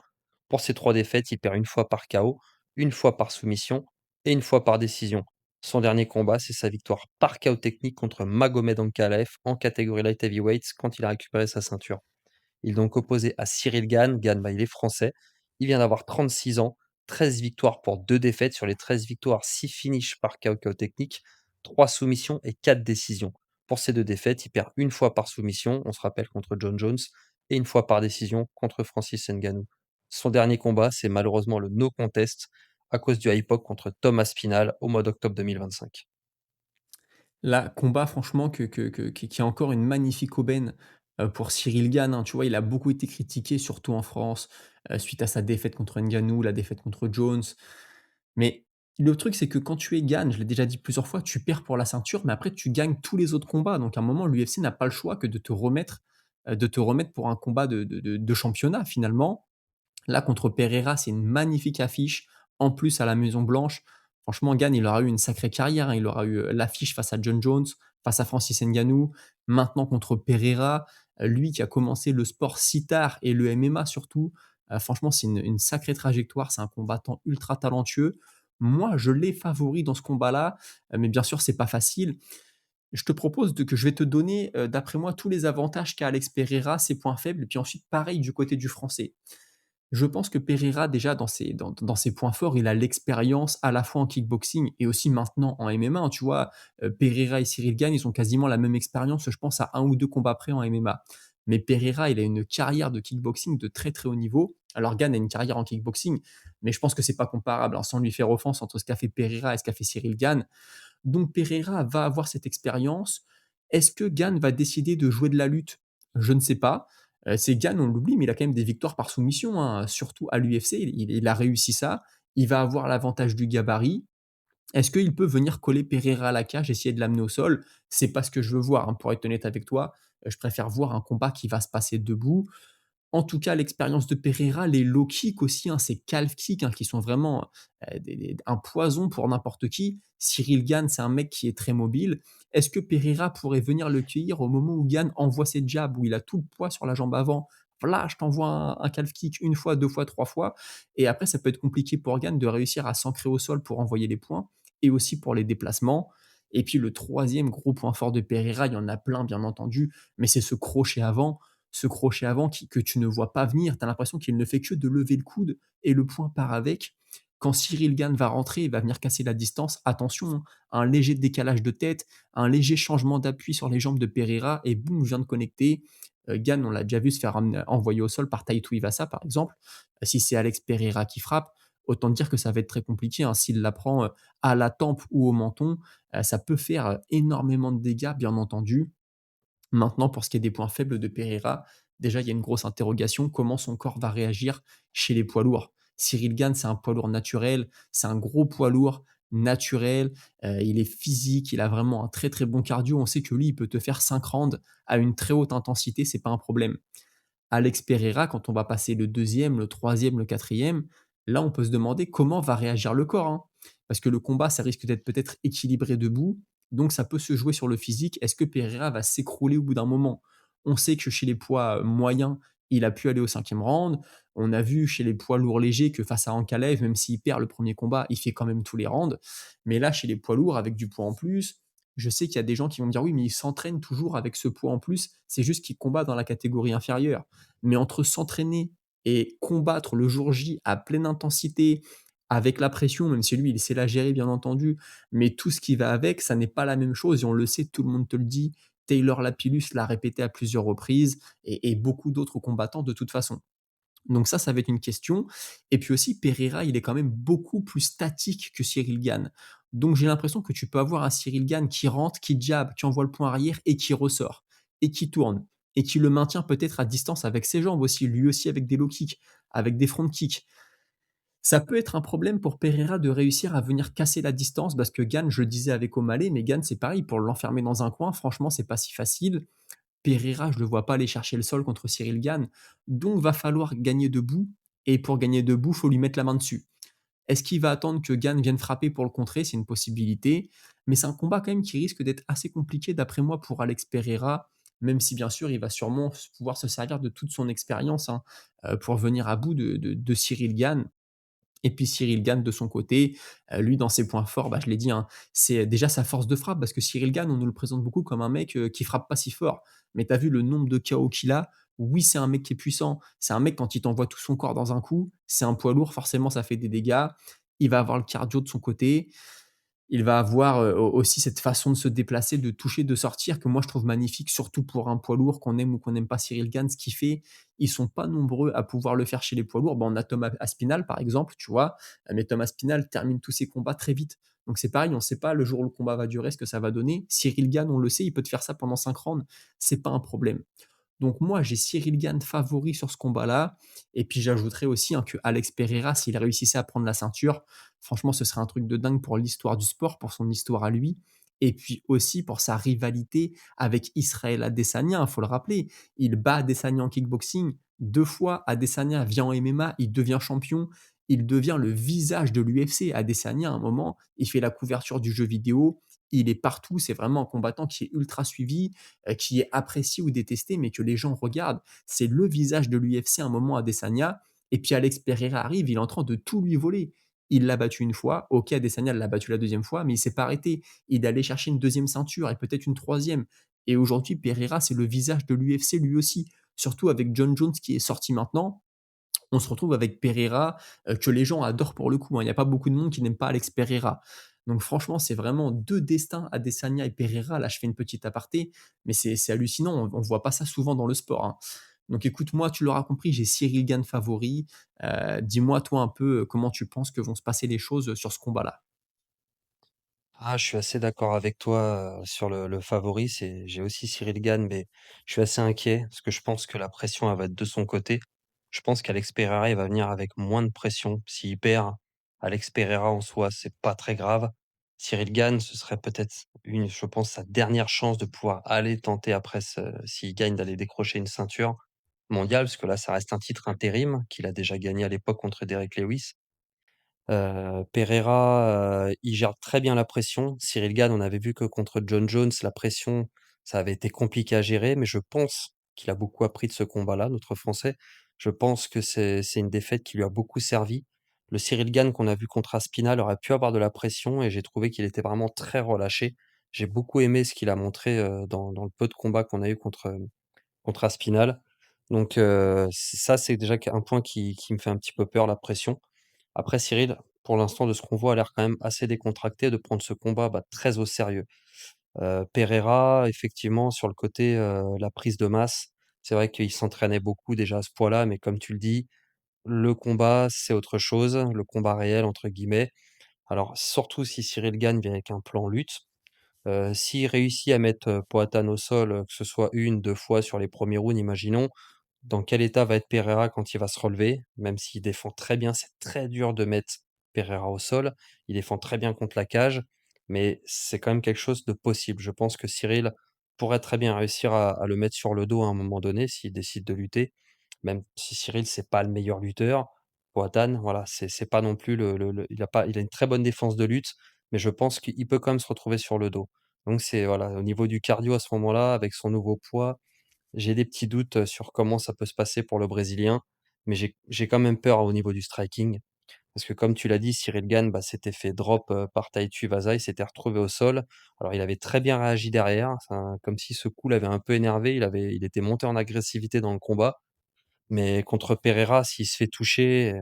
Pour ces 3 défaites, il perd une fois par KO, une fois par soumission et une fois par décision. Son dernier combat, c'est sa victoire par KO technique contre Magomed Ankalaev en catégorie light heavyweight quand il a récupéré sa ceinture. Il est donc opposé à Cyril Gane. Gane, bah, il est français. Il vient d'avoir 36 ans, 13 victoires pour 2 défaites. Sur les 13 victoires, 6 finishes par KO technique, 3 soumissions et 4 décisions. Pour ces 2 défaites, il perd une fois par soumission, on se rappelle contre John Jones, et une fois par décision contre Francis Ngannou. Son dernier combat, c'est malheureusement le no contest à cause du IPOC contre Thomas Spinal au mois d'octobre 2025. Là, combat franchement qui est encore une magnifique aubaine, pour Cyril Gane, hein. Tu vois, il a beaucoup été critiqué, surtout en France, suite à sa défaite contre Ngannou, la défaite contre Jones. Mais le truc, c'est que quand tu es Gane, je l'ai déjà dit plusieurs fois, tu perds pour la ceinture, mais après tu gagnes tous les autres combats. Donc à un moment, l'UFC n'a pas le choix que de te remettre pour un combat de championnat finalement. Là, contre Pereira, c'est une magnifique affiche. En plus, à la Maison Blanche, franchement, Gane, il aura eu une sacrée carrière, hein. Il aura eu l'affiche face à John Jones, face à Francis Ngannou, maintenant contre Pereira. Lui qui a commencé le sport si tard et le MMA surtout. Franchement, c'est une sacrée trajectoire. C'est un combattant ultra talentueux. Moi, je l'ai favori dans ce combat-là, mais bien sûr, c'est pas facile. Je te propose que je vais te donner, d'après moi, tous les avantages qu'a Alex Pereira, ses points faibles, et puis ensuite, pareil du côté du Français. Je pense que Pereira, déjà, dans ses points forts, il a l'expérience à la fois en kickboxing et aussi maintenant en MMA, hein, tu vois? Pereira et Cyril Gane, ils ont quasiment la même expérience, je pense, à un ou 2 combats près en MMA. Mais Pereira, il a une carrière de kickboxing de très, très haut niveau. Alors Gane a une carrière en kickboxing, mais je pense que c'est pas comparable, hein, sans lui faire offense, entre ce qu'a fait Pereira et ce qu'a fait Cyril Gane. Donc Pereira va avoir cette expérience. Est-ce que Gane va décider de jouer de la lutte? Je ne sais pas. C'est Gane, on l'oublie, mais il a quand même des victoires par soumission, hein, surtout à l'UFC. Il a réussi ça. Il va avoir l'avantage du gabarit. Est-ce qu'il peut venir coller Pereira à la cage, essayer de l'amener au sol? C'est pas ce que je veux voir, hein, pour être honnête avec toi. Je préfère voir un combat qui va se passer debout. En tout cas, l'expérience de Pereira, les low kicks aussi, hein, ces calf kicks, hein, qui sont vraiment, un poison pour n'importe qui. Cyril Gane, c'est un mec qui est très mobile. Est-ce que Pereira pourrait venir le cueillir au moment où Gane envoie ses jabs, où il a tout le poids sur la jambe avant? Voilà, je t'envoie un calf kick une fois, 2 fois, 3 fois, et après ça peut être compliqué pour Gane de réussir à s'ancrer au sol pour envoyer les points et aussi pour les déplacements. Et puis le troisième gros point fort de Pereira, il y en a plein bien entendu, mais c'est ce crochet avant que tu ne vois pas venir. Tu as l'impression qu'il ne fait que de lever le coude et le poing part avec. Quand Cyril Gane va rentrer et va venir casser la distance, attention, hein, un léger décalage de tête, un léger changement d'appui sur les jambes de Pereira et boum, je viens de connecter. Gane, on l'a déjà vu se faire envoyer au sol par Taito Ivasa, par exemple. Si c'est Alex Pereira qui frappe, autant dire que ça va être très compliqué, hein. S'il la prend à la tempe ou au menton, ça peut faire énormément de dégâts, bien entendu. Maintenant, pour ce qui est des points faibles de Pereira, déjà, il y a une grosse interrogation. Comment son corps va réagir chez les poids lourds? Cyril Gane, c'est un poids lourd naturel, c'est un gros poids lourd naturel, il est physique, il a vraiment un très, très bon cardio. On sait que lui, il peut te faire 5 rounds à une très haute intensité, c'est pas un problème. Alex Pereira, quand on va passer le deuxième, le troisième, le quatrième, là, on peut se demander comment va réagir le corps, hein. Parce que le combat, ça risque d'être peut-être équilibré debout, donc ça peut se jouer sur le physique. Est-ce que Pereira va s'écrouler au bout d'un moment? On sait que chez les poids moyens, il a pu aller au cinquième round. On a vu chez les poids lourds légers que face à Ankalaev, même s'il perd le premier combat, il fait quand même tous les rounds. Mais là, chez les poids lourds, avec du poids en plus, Je sais qu'il y a des gens qui vont me dire: «Oui, mais il s'entraîne toujours avec ce poids en plus, c'est juste qu'il combat dans la catégorie inférieure». Mais entre s'entraîner et combattre le jour J à pleine intensité, avec la pression, même si lui, il sait la gérer bien entendu, mais tout ce qui va avec, ça n'est pas la même chose et on le sait, tout le monde te le dit. Taylor Lapillus l'a répété à plusieurs reprises et beaucoup d'autres combattants de toute façon. Donc ça va être une question. Et puis aussi, Pereira, il est quand même beaucoup plus statique que Cyril Gane. Donc j'ai l'impression que tu peux avoir un Cyril Gane qui rentre, qui jab, qui envoie le point arrière et qui ressort, et qui tourne, et qui le maintient peut-être à distance avec ses jambes aussi, lui aussi avec des low kicks, avec des front kicks. Ça peut être un problème pour Pereira de réussir à venir casser la distance parce que Gane, je le disais avec O'Malley, mais Gane, c'est pareil, pour l'enfermer dans un coin, franchement, c'est pas si facile. Pereira, je le vois pas aller chercher le sol contre Cyril Gane, donc va falloir gagner debout, et pour gagner debout, faut lui mettre la main dessus. Est-ce qu'il va attendre que Gane vienne frapper pour le contrer? C'est une possibilité, mais c'est un combat quand même qui risque d'être assez compliqué d'après moi pour Alex Pereira, même si bien sûr il va sûrement pouvoir se servir de toute son expérience, hein, pour venir à bout de Cyril Gane. Et puis Cyril Gane de son côté, lui dans ses points forts, bah, je l'ai dit, hein, c'est déjà sa force de frappe parce que Cyril Gane, on nous le présente beaucoup comme un mec, qui frappe pas si fort. Mais tu as vu le nombre de KO qu'il a? Oui, c'est un mec qui est puissant. C'est un mec quand il t'envoie tout son corps dans un coup, c'est un poids lourd, forcément ça fait des dégâts. Il va avoir le cardio de son côté. Il va avoir, aussi cette façon de se déplacer, de toucher, de sortir que moi je trouve magnifique, surtout pour un poids lourd, qu'on aime ou qu'on n'aime pas Cyril Gane, ce qu'il fait, ils sont pas nombreux à pouvoir le faire chez les poids lourds. On a Thomas Aspinall par exemple, tu vois? Mais Thomas Aspinall termine tous ses combats très vite. Donc c'est pareil, on ne sait pas le jour où le combat va durer, ce que ça va donner. Cyril Gane, on le sait, il peut te faire ça pendant 5 rounds, c'est pas un problème. Donc moi, j'ai Cyril Gane favori sur ce combat-là. Et puis j'ajouterais aussi, hein, que Alex Pereira, s'il réussissait à prendre la ceinture, franchement, ce serait un truc de dingue pour l'histoire du sport, pour son histoire à lui. Et puis aussi pour sa rivalité avec Israël Adesanya, il faut le rappeler. Il bat Adesanya en kickboxing. 2 fois, Adesanya vient en MMA, il devient champion. Il devient le visage de l'UFC. Adesanya, à un moment, il fait la couverture du jeu vidéo. Il est partout. C'est vraiment un combattant qui est ultra suivi, qui est apprécié ou détesté, mais que les gens regardent. C'est le visage de l'UFC à un moment à Adesanya. Et puis Alex Pereira arrive, il est en train de tout lui voler. Il l'a battu une fois, ok, Adesanya l'a battu la deuxième fois, mais il s'est pas arrêté. Il est allé chercher une deuxième ceinture et peut-être une troisième. Et aujourd'hui, Pereira, c'est le visage de l'UFC lui aussi. Surtout avec John Jones qui est sorti maintenant, on se retrouve avec Pereira, que les gens adorent pour le coup, hein. Il n'y a pas beaucoup de monde qui n'aime pas Alex Pereira. Donc franchement, c'est vraiment 2 destins, Adesanya et Pereira. Là, je fais une petite aparté, mais c'est hallucinant, on ne voit pas ça souvent dans le sport, hein. Donc écoute, moi, tu l'auras compris, j'ai Cyril Gane favori. Dis-moi toi un peu, comment tu penses que vont se passer les choses, sur ce combat-là? Ah, je suis assez d'accord avec toi, sur le favori, j'ai aussi Cyril Gane, mais je suis assez inquiet parce que je pense que la pression, elle va être de son côté. Je pense qu'Alex Pereira, il va venir avec moins de pression. S'il perd, Alex Pereira, en soi, c'est pas très grave. Cyril Gane, ce serait peut-être je pense, sa dernière chance de pouvoir aller tenter après s'il gagne, d'aller décrocher une ceinture mondiale, parce que là, ça reste un titre intérim qu'il a déjà gagné à l'époque contre Derrick Lewis. Pereira, il gère très bien la pression. Cyril Gane, on avait vu que contre John Jones, la pression, ça avait été compliqué à gérer, mais je pense qu'il a beaucoup appris de ce combat-là, notre Français. Je pense que c'est une défaite qui lui a beaucoup servi. Le Cyril Gane qu'on a vu contre Aspinall aurait pu avoir de la pression et j'ai trouvé qu'il était vraiment très relâché. J'ai beaucoup aimé ce qu'il a montré, dans le peu de combats qu'on a eu contre Aspinall. Donc ça, c'est déjà un point qui me fait un petit peu peur, la pression. Après Cyril, pour l'instant, de ce qu'on voit, a l'air quand même assez décontracté, de prendre ce combat, bah, très au sérieux. Pereira, effectivement, sur le côté, la prise de masse, c'est vrai qu'il s'entraînait beaucoup déjà à ce poids-là, mais comme tu le dis, le combat, c'est autre chose, le «combat réel» entre guillemets. Alors surtout si Cyril gagne vient avec un plan lutte, s'il réussit à mettre, Poatan au sol, que ce soit une, 2 fois sur les premiers rounds, imaginons, dans quel état va être Pereira quand il va se relever? Même s'il défend très bien, c'est très dur de mettre Pereira au sol. Il défend très bien contre la cage, mais c'est quand même quelque chose de possible. Je pense que Cyril pourrait très bien réussir à le mettre sur le dos à un moment donné s'il décide de lutter. Même si Cyril, c'est pas le meilleur lutteur. Poatan, voilà, c'est pas non plus il a une très bonne défense de lutte, mais je pense qu'il peut quand même se retrouver sur le dos. Donc c'est voilà, au niveau du cardio à ce moment-là, avec son nouveau poids, j'ai des petits doutes, sur comment ça peut se passer pour le Brésilien, mais j'ai quand même peur au niveau du striking. Parce que comme tu l'as dit, Cyril Gane, bah, s'était fait drop, par Tai Tuivasa, il s'était retrouvé au sol. Alors il avait très bien réagi derrière, enfin, comme si ce coup l'avait un peu énervé, il était monté en agressivité dans le combat. Mais contre Pereira, s'il se fait toucher,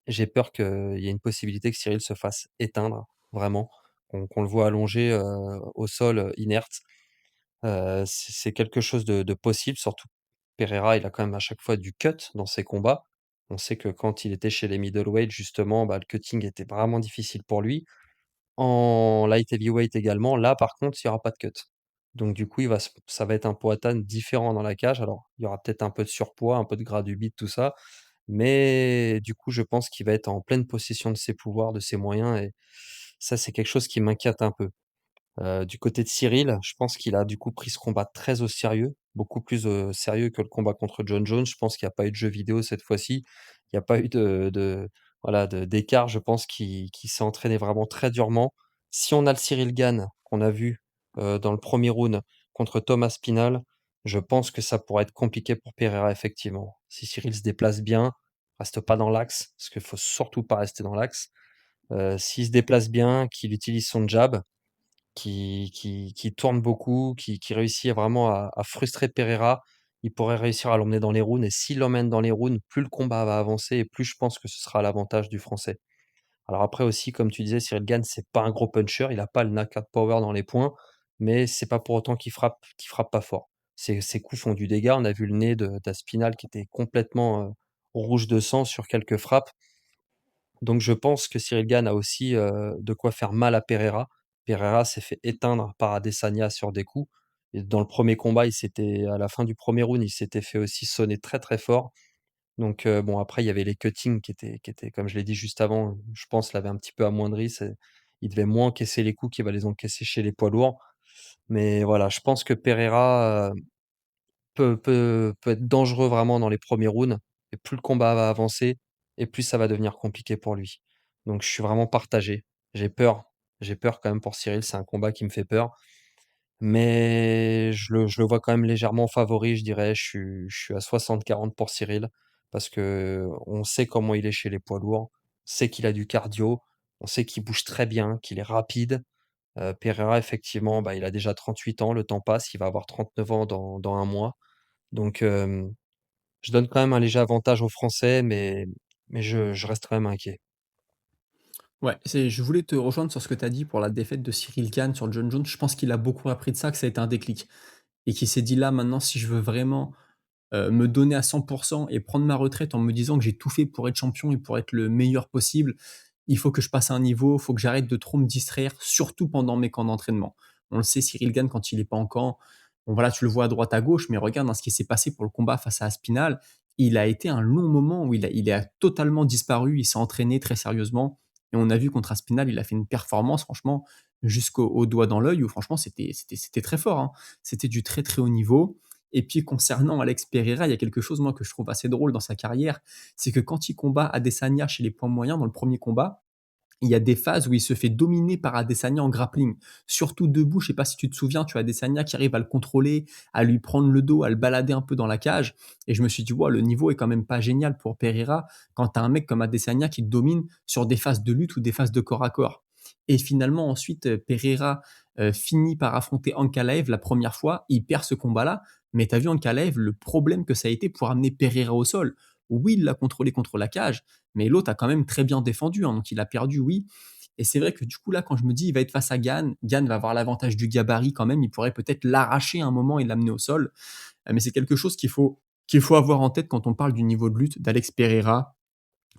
j'ai peur qu'il y ait une possibilité que Cyril se fasse éteindre, vraiment, qu'on le voit allongé, au sol, inerte. C'est quelque chose de possible, surtout Pereira, il a quand même à chaque fois du cut dans ses combats. On sait que quand il était chez les middleweight justement, bah, le cutting était vraiment difficile pour lui. En light heavyweight également, là par contre, il y aura pas de cut. Donc du coup, il va se ça va être un Poatan différent dans la cage. Alors, il y aura peut-être un peu de surpoids, un peu de gras du bide, tout ça, mais du coup, je pense qu'il va être en pleine possession de ses pouvoirs, de ses moyens et ça, c'est quelque chose qui m'inquiète un peu. Du côté de Cyril, je pense qu'il a du coup pris ce combat très au sérieux, beaucoup plus, sérieux que le combat contre John Jones. Je pense qu'il y a pas eu de jeu vidéo cette fois-ci. Il y a pas eu voilà, d'écart. Je pense qu'il s'est entraîné vraiment très durement. Si on a le Cyril Gane qu'on a vu, dans le premier round contre Thomas Spinal, je pense que ça pourrait être compliqué pour Pereira effectivement. Si Cyril se déplace bien, reste pas dans l'axe, parce qu'il faut surtout pas rester dans l'axe. S'il se déplace bien, qu'il utilise son jab, qui tourne beaucoup, qui réussit à vraiment à frustrer Pereira. Il pourrait réussir à l'emmener dans les rounds et s'il l'emmène dans les rounds, plus le combat va avancer et plus je pense que ce sera à l'avantage du Français. Alors après aussi, comme tu disais, Cyril Gane, c'est pas un gros puncher, il a pas le knockout power dans les poings, mais c'est pas pour autant qu'il frappe pas fort. Ses coups font du dégât. On a vu le nez d'Aspinal qui était complètement, rouge de sang sur quelques frappes. Donc je pense que Cyril Gane a aussi, de quoi faire mal à Pereira. Pereira s'est fait éteindre par Adesanya sur des coups et dans le premier combat, à la fin du premier round, il s'était fait aussi sonner très, très fort. Donc bon après il y avait les cuttings qui étaient comme je l'ai dit juste avant, je pense l'avaient un petit peu amoindri. Il devait moins encaisser les coups qu'il va les encaisser chez les poids lourds. Mais voilà, je pense que Pereira, peut être dangereux vraiment dans les premiers rounds et plus le combat va avancer et plus ça va devenir compliqué pour lui. Donc je suis vraiment partagé. J'ai peur. J'ai peur quand même pour Cyril, c'est un combat qui me fait peur, mais je le vois quand même légèrement favori, je dirais. Je suis à 60-40 pour Cyril parce qu'on sait comment il est chez les poids lourds, on sait qu'il a du cardio, on sait qu'il bouge très bien, qu'il est rapide. Pereira effectivement, bah, il a déjà 38 ans, le temps passe, il va avoir 39 ans dans un mois. Donc, je donne quand même un léger avantage aux Français, mais je reste quand même inquiet. Ouais, je voulais te rejoindre sur ce que tu as dit pour la défaite de Cyril Gane sur John Jones. Je pense qu'il a beaucoup appris de ça, que ça a été un déclic et qu'il s'est dit: «Là, maintenant, si je veux vraiment, me donner à 100 et prendre ma retraite en me disant que j'ai tout fait pour être champion et pour être le meilleur possible, il faut que je passe à un niveau, il faut que j'arrête de trop me distraire, surtout pendant mes camps d'entraînement». On le sait, Cyril Gane, quand il est pas en camp, bon voilà, tu le vois à droite, à gauche, mais regarde dans ce qui s'est passé pour le combat face à Aspinal, il a été un long moment où il a totalement disparu, il s'est entraîné très sérieusement et on a vu contre Aspinal, il a fait une performance franchement jusqu'au au doigt dans l'œil où franchement c'était très fort, hein. C'était du très, très haut niveau et puis concernant Alex Pereira, il y a quelque chose moi que je trouve assez drôle dans sa carrière, c'est que quand il combat Adesanya chez les poids moyens dans le premier combat, il y a des phases où il se fait dominer par Adesanya en grappling, surtout debout. Je sais pas si tu te souviens, tu as Adesanya qui arrive à le contrôler, à lui prendre le dos, à le balader un peu dans la cage. Et je me suis dit, ouais, le niveau est quand même pas génial pour Pereira quand tu as un mec comme Adesanya qui te domine sur des phases de lutte ou des phases de corps à corps. Et finalement, ensuite, Pereira finit par affronter Ankalaev la première fois. Il perd ce combat-là. Mais tu as vu Ankalaev, le problème que ça a été pour amener Pereira au sol. Oui, il l'a contrôlé contre la cage, mais l'autre a quand même très bien défendu, hein, donc il a perdu, oui. Et c'est vrai que du coup, là, quand je me dis il va être face à Gann, Gann va avoir l'avantage du gabarit quand même, il pourrait peut-être l'arracher un moment et l'amener au sol. Mais c'est quelque chose qu'il faut avoir en tête quand on parle du niveau de lutte d'Alex Pereira.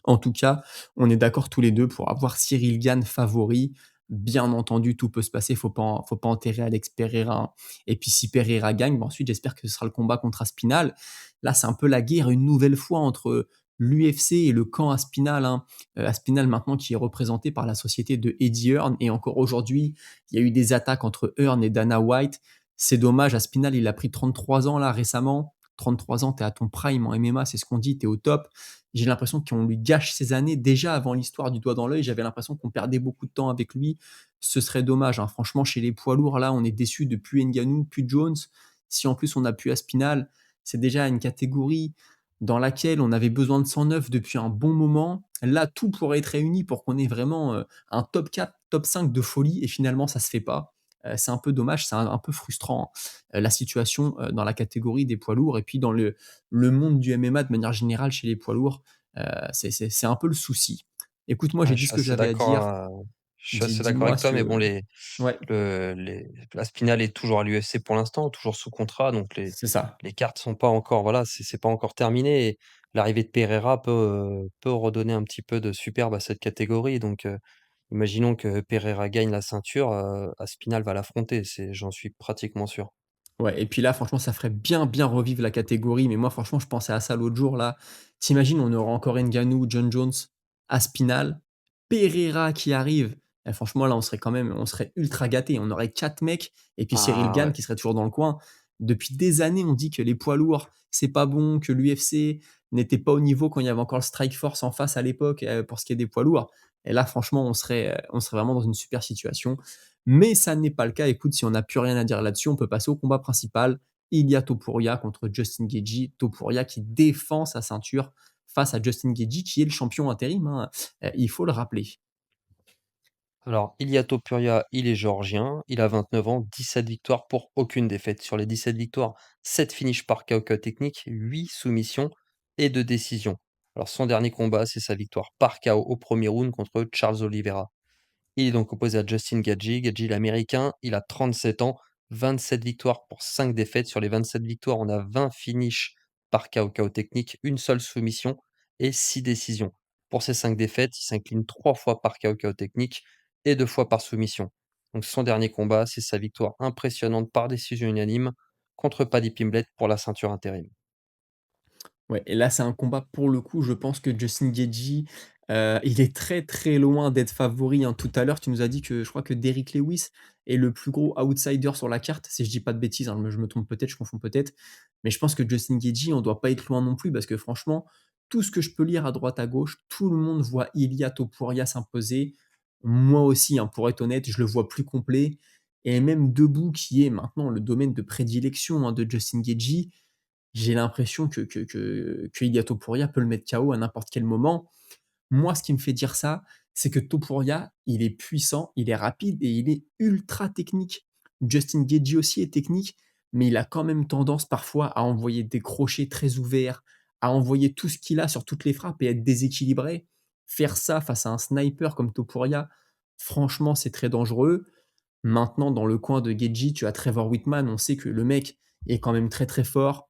En tout cas, on est d'accord tous les deux pour avoir Cyril Gann favori. Bien entendu, tout peut se passer, faut pas enterrer Alex Pereira, hein. Et puis si Pereira gagne, bah ensuite j'espère que ce sera le combat contre Aspinal. Là, c'est un peu la guerre une nouvelle fois entre l'UFC et le camp Aspinal, hein. Aspinal maintenant qui est représenté par la société de Eddie Hearn et encore aujourd'hui, il y a eu des attaques entre Hearn et Dana White. C'est dommage, Aspinal, il a pris 33 ans là récemment. 33 ans, tu es à ton prime en MMA, c'est ce qu'on dit, tu es au top. J'ai l'impression qu'on lui gâche ses années. Déjà avant l'histoire du doigt dans l'œil, j'avais l'impression qu'on perdait beaucoup de temps avec lui. Ce serait dommage, hein. Franchement, chez les poids lourds, là, on est déçu de plus Ngannou, plus Jones. Si en plus on a plus Aspinal, c'est déjà une catégorie dans laquelle on avait besoin de sang neuf depuis un bon moment. Là, tout pourrait être réuni pour qu'on ait vraiment, un top 4, top 5 de folie et finalement ça se fait pas. C'est un peu dommage, c'est un peu frustrant, hein, la situation, dans la catégorie des poids lourds et puis dans le monde du MMA de manière générale chez les poids lourds, c'est un peu le souci. Écoute, moi Ouais, j'ai dit ce que j'avais à dire. je suis assez d'accord Dis-moi avec ce toi, mais que bon, ouais, la Spinal est toujours à l'UFC pour l'instant, toujours sous contrat, donc c'est ça. les cartes sont pas encore, voilà, c'est pas encore terminé et l'arrivée de Pereira peut redonner un petit peu de superbe à cette catégorie, donc imaginons que Pereira gagne la ceinture, Aspinall va l'affronter, j'en suis pratiquement sûr. Ouais et puis là, franchement, ça ferait bien, bien revivre la catégorie, mais moi, franchement, je pensais à ça l'autre jour, là. Tu on aurait encore Ngannou, John Jones, Aspinall, Pereira qui arrive. Et franchement, là, on serait ultra gâtés. On aurait 4 mecs et puis Cyril Ah Gane ouais. qui serait toujours dans le coin. Depuis des années, on dit que les poids lourds, c'est pas bon, que l'UFC n'était pas au niveau quand il y avait encore le Strikeforce en face à l'époque, pour ce qui est des poids lourds. Et là, franchement, on serait vraiment dans une super situation. Mais ça n'est pas le cas. Écoute, si on n'a plus rien à dire là-dessus, on peut passer au combat principal. Ilia Topuria contre Justin Gaethje. Topuria qui défend sa ceinture face à Justin Gaethje, qui est le champion intérim, hein, il faut le rappeler. Alors, Ilia Topuria, il est géorgien, il a 29 ans, 17 victoires pour aucune défaite. Sur les 17 victoires, 7 finishes par KO technique, 8 soumissions et 2 décisions. Alors, son dernier combat, c'est sa victoire par KO au premier round contre Charles Oliveira. Il est donc opposé à Justin Gaethje. Gaethje, l'américain, il a 37 ans, 27 victoires pour 5 défaites. Sur les 27 victoires, on a 20 finishes par KO technique, une seule soumission et 6 décisions. Pour ces 5 défaites, il s'incline 3 fois par KO technique et 2 fois par soumission. Donc son dernier combat, c'est sa victoire impressionnante par décision unanime contre Paddy Pimblett pour la ceinture intérim. Ouais et là, c'est un combat pour le coup, je pense que Justin Gaethje, il est très, très loin d'être favori, hein. Tout à l'heure, tu nous as dit que je crois que Derrick Lewis est le plus gros outsider sur la carte, si je dis pas de bêtises, hein, je me trompe peut-être, je confonds peut-être. Mais je pense que Justin Gaethje, on doit pas être loin non plus parce que franchement, tout ce que je peux lire à droite, à gauche, tout le monde voit Ilia Topuria s'imposer. Moi aussi, hein, pour être honnête, je le vois plus complet et même debout, qui est maintenant le domaine de prédilection, hein, de Justin Gaethje, j'ai l'impression que Ilia Topuria peut le mettre KO à n'importe quel moment. Moi, ce qui me fait dire ça, c'est que Topuria, il est puissant, il est rapide et il est ultra technique. Justin Gaethje aussi est technique, mais il a quand même tendance parfois à envoyer des crochets très ouverts, à envoyer tout ce qu'il a sur toutes les frappes et être déséquilibré. Faire ça face à un sniper comme Topuria, franchement, c'est très dangereux. Maintenant, dans le coin de Gaethje, tu as Trevor Whitman, on sait que le mec est quand même très, très fort,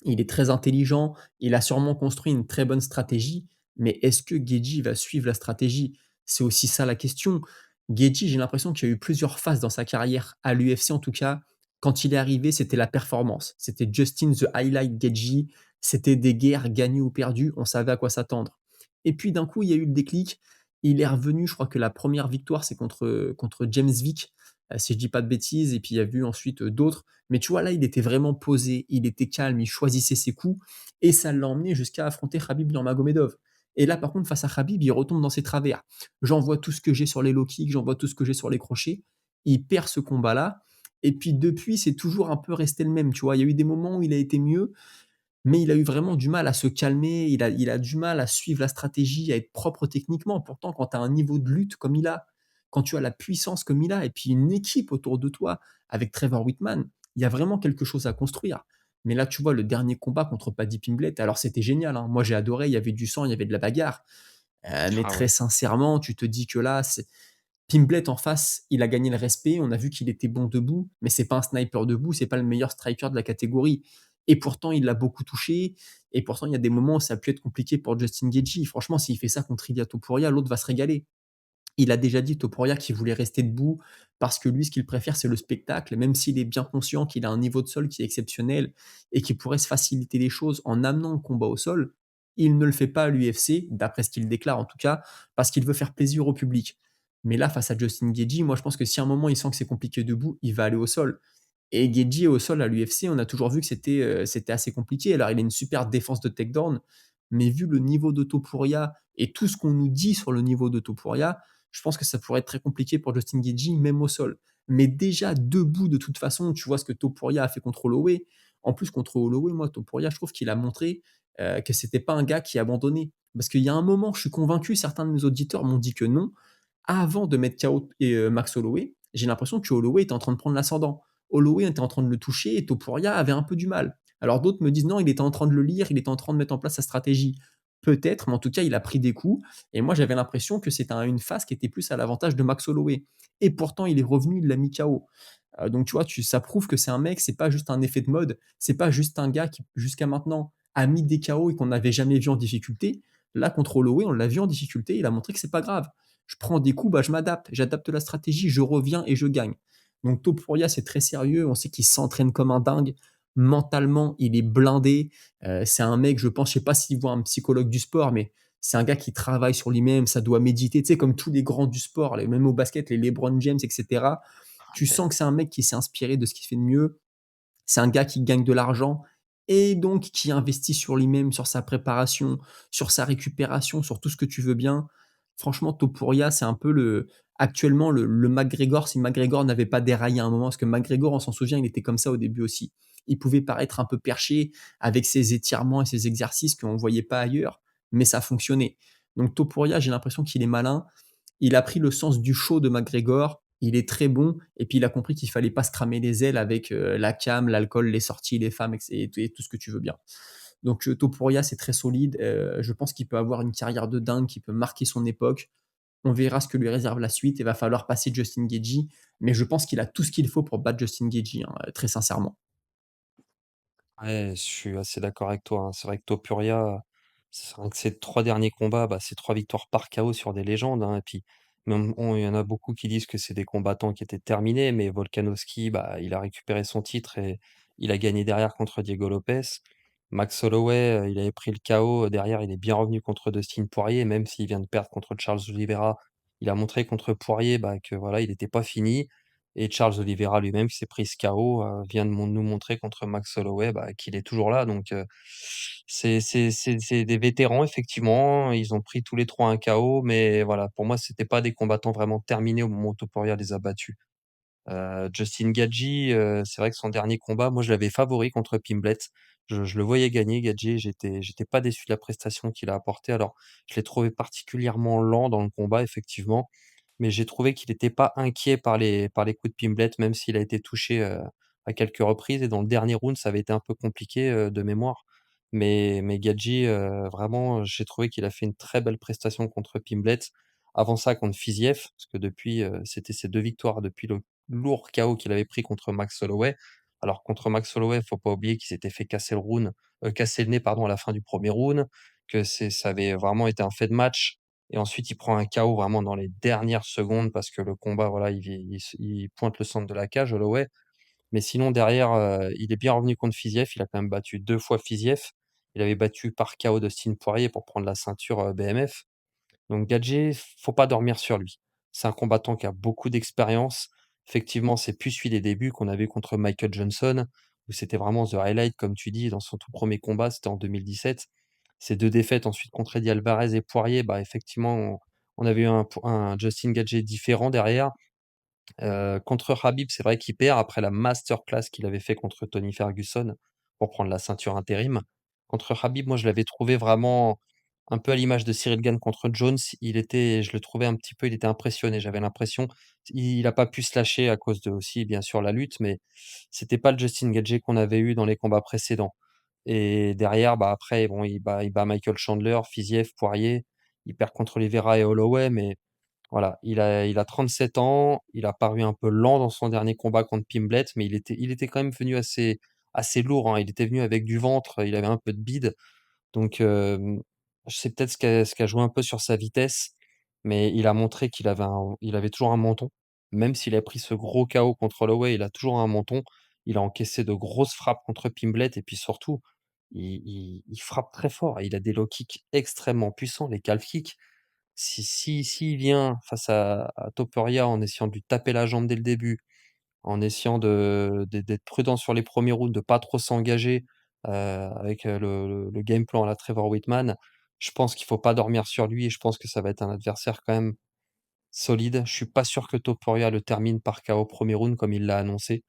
il est très intelligent, il a sûrement construit une très bonne stratégie, mais est-ce que Guedji va suivre la stratégie? C'est aussi ça la question. Guedji, j'ai l'impression qu'il y a eu plusieurs phases dans sa carrière, à l'UFC en tout cas. Quand il est arrivé, c'était la performance. C'était Justin the Highlight Guedji, c'était des guerres gagnées ou perdues, on savait à quoi s'attendre. Et puis d'un coup, il y a eu le déclic, il est revenu, je crois que la première victoire, c'est contre James Vick, si je dis pas de bêtises, et puis il y a eu ensuite d'autres. Mais tu vois, là, il était vraiment posé, il était calme, il choisissait ses coups et ça l'a emmené jusqu'à affronter Khabib Nurmagomedov. Et là, par contre, face à Khabib, il retombe dans ses travers. J'envoie tout ce que j'ai sur les low kicks, j'envoie tout ce que j'ai sur les crochets. Il perd ce combat-là. Et puis depuis, c'est toujours un peu resté le même. Tu vois, il y a eu des moments où il a été mieux, mais il a eu vraiment du mal à se calmer. Il a du mal à suivre la stratégie, à être propre techniquement. Pourtant, quand tu as un niveau de lutte comme il a, quand tu as la puissance comme il a, et puis une équipe autour de toi avec Trevor Whitman, il y a vraiment quelque chose à construire. Mais là, tu vois, le dernier combat contre Paddy Pimblett, alors c'était génial, hein. Moi, j'ai adoré. Il y avait du sang, il y avait de la bagarre. Mais Ah très ouais. sincèrement, tu te dis que là, Pimblett en face, il a gagné le respect. On a vu qu'il était bon debout, mais c'est pas un sniper debout, c'est pas le meilleur striker de la catégorie. Et pourtant, il l'a beaucoup touché. Et pourtant, il y a des moments où ça a pu être compliqué pour Justin Gaethje. Franchement, s'il fait ça contre Ilia Topuria, l'autre va se régaler. Il a déjà dit, Topuria, qu'il voulait rester debout parce que lui, ce qu'il préfère, c'est le spectacle, même s'il est bien conscient qu'il a un niveau de sol qui est exceptionnel et qui pourrait se faciliter les choses en amenant le combat au sol. Il ne le fait pas à l'UFC, d'après ce qu'il déclare en tout cas, parce qu'il veut faire plaisir au public. Mais là, face à Justin Gaethje, moi, je pense que si à un moment il sent que c'est compliqué debout, il va aller au sol. Et Gaethje au sol à l'UFC, on a toujours vu que c'était assez compliqué. Alors, il a une super défense de takedown, mais vu le niveau de Topuria et tout ce qu'on nous dit sur le niveau de Topuria, je pense que ça pourrait être très compliqué pour Justin Gaethje, même au sol. Mais déjà debout, de toute façon, tu vois ce que Topuria a fait contre Holloway. En plus, contre Holloway, moi, Topuria, je trouve qu'il a montré, que c'était pas un gars qui abandonnait. Parce qu'il y a un moment, je suis convaincu, certains de mes auditeurs m'ont dit que non, avant de mettre KO Max Holloway, j'ai l'impression que Holloway était en train de prendre l'ascendant. Holloway était en train de le toucher et Topuria avait un peu du mal. Alors d'autres me disent non, il était en train de le lire, il était en train de mettre en place sa stratégie. Peut-être, mais en tout cas, il a pris des coups. Et moi, j'avais l'impression que c'était une phase qui était plus à l'avantage de Max Holloway. Et pourtant, il est revenu, il l'a mis KO. Donc, tu vois, ça prouve que c'est un mec, c'est pas juste un effet de mode, c'est pas juste un gars qui, jusqu'à maintenant, a mis des KO et qu'on n'avait jamais vu en difficulté. Là, contre Holloway, on l'a vu en difficulté, il a montré que c'est pas grave. Je prends des coups, bah, je m'adapte, j'adapte la stratégie, je reviens et je gagne. Donc Topuria, c'est très sérieux, on sait qu'il s'entraîne comme un dingue. Mentalement, il est blindé. C'est un mec, je pense, je sais pas s'il voit un psychologue du sport, mais c'est un gars qui travaille sur lui-même, ça doit méditer, tu sais, comme tous les grands du sport, même au basket, les LeBron James, etc. Tu Ouais. sens que c'est un mec qui s'est inspiré de ce qu'il fait de mieux. C'est un gars qui gagne de l'argent et donc qui investit sur lui-même, sur sa préparation, sur sa récupération, sur tout ce que tu veux bien. Franchement, Topuria, c'est un peu actuellement le McGregor, si McGregor n'avait pas déraillé à un moment, parce que McGregor, on s'en souvient, il était comme ça au début aussi. Il pouvait paraître un peu perché avec ses étirements et ses exercices qu'on ne voyait pas ailleurs, mais ça fonctionnait. Donc Topuria, j'ai l'impression qu'il est malin, il a pris le sens du show de McGregor. Il est très bon. Et puis, il a compris qu'il fallait pas se cramer les ailes avec la cam, l'alcool, les sorties, les femmes et tout ce que tu veux bien. Donc, Topuria, c'est très solide. Je pense qu'il peut avoir une carrière de dingue, qui peut marquer son époque. On verra ce que lui réserve la suite. Il va falloir passer Justin Gagey. Mais je pense qu'il a tout ce qu'il faut pour battre Justin Gagey, hein, très sincèrement. Ouais, je suis assez d'accord avec toi, hein. C'est vrai que Topuria, c'est vrai que ces 3 derniers combats, bah, c'est 3 victoires par KO sur des légendes, hein, et puis même il y en a beaucoup qui disent que c'est des combattants qui étaient terminés, mais Volkanovski, bah, il a récupéré son titre et il a gagné derrière contre Diego Lopez. Max Holloway, il avait pris le KO, derrière il est bien revenu contre Dustin Poirier, même s'il vient de perdre contre Charles Oliveira. Il a montré contre Poirier, bah, que voilà, il n'était pas fini. Et Charles Oliveira lui-même qui s'est pris ce KO, vient de nous montrer contre Max Holloway, bah, qu'il est toujours là, donc c'est des vétérans effectivement. Ils ont pris tous les 3 un KO, mais voilà, pour moi, c'était pas des combattants vraiment terminés au moment où Topuria les a battus. Justin Gaethje, c'est vrai que son dernier combat, moi je l'avais favori contre Pimblet. Je le voyais gagner Gaethje, j'étais pas déçu de la prestation qu'il a apportée. Alors, je l'ai trouvé particulièrement lent dans le combat effectivement, mais j'ai trouvé qu'il était pas inquiet par les coups de Pimblet, même s'il a été touché, à quelques reprises, et dans le dernier round, ça avait été un peu compliqué, de mémoire. Mais Gaethje, vraiment, j'ai trouvé qu'il a fait une très belle prestation contre Pimblet. Avant ça, contre Fiziev, parce que depuis, c'était ses 2 victoires depuis le lourd KO qu'il avait pris contre Max Holloway. Alors contre Max Holloway, faut pas oublier qu'il s'était fait casser le nez, pardon, à la fin du premier round, que ça avait vraiment été un fait de match, et ensuite il prend un KO vraiment dans les dernières secondes parce que le combat, voilà, il pointe le centre de la cage, Holloway. Mais sinon derrière, il est bien revenu contre Fiziev, il a quand même battu 2 fois Fiziev. Il avait battu par KO Dustin Poirier pour prendre la ceinture, BMF. Donc Gadget, faut pas dormir sur lui. C'est un combattant qui a beaucoup d'expérience. Effectivement, c'est plus celui des débuts qu'on a vu contre Michael Johnson, où c'était vraiment the highlight, comme tu dis, dans son tout premier combat, c'était en 2017. Ces 2 défaites ensuite contre Eddie Alvarez et Poirier, bah, effectivement, on avait eu un Justin Gaethje différent derrière. Contre Khabib, c'est vrai qu'il perd après la masterclass qu'il avait fait contre Tony Ferguson pour prendre la ceinture intérim. Contre Khabib, moi, je l'avais trouvé vraiment un peu à l'image de Cyril Gane contre Jones. Je le trouvais un petit peu, il était impressionné. J'avais l'impression, il a pas pu se lâcher à cause de aussi, bien sûr, la lutte, mais c'était pas le Justin Gaethje qu'on avait eu dans les combats précédents. Et derrière, bah, après, bon, il bat Michael Chandler, Fiziev, Poirier. Il perd contre Oliveira et Holloway, mais voilà, il a 37 ans, il a paru un peu lent dans son dernier combat contre Pimblet, mais il était quand même venu assez lourd, hein. Il était venu avec du ventre, il avait un peu de bide, donc c'est peut-être ce qui a joué un peu sur sa vitesse, mais il a montré qu'il avait toujours un menton. Même s'il a pris ce gros KO contre Holloway, il a toujours un menton. Il a encaissé de grosses frappes contre Pimblet, et puis surtout, il frappe très fort. Il a des low kicks extrêmement puissants, les calf kicks. S'il vient face à Topuria en essayant de lui taper la jambe dès le début, en essayant d'être prudent sur les premiers rounds, de pas trop s'engager, avec, le game plan à la Trevor Whitman, je pense qu'il faut pas dormir sur lui, et je pense que ça va être un adversaire quand même solide. Je suis pas sûr que Topuria le termine par KO au 1er round comme il l'a annoncé,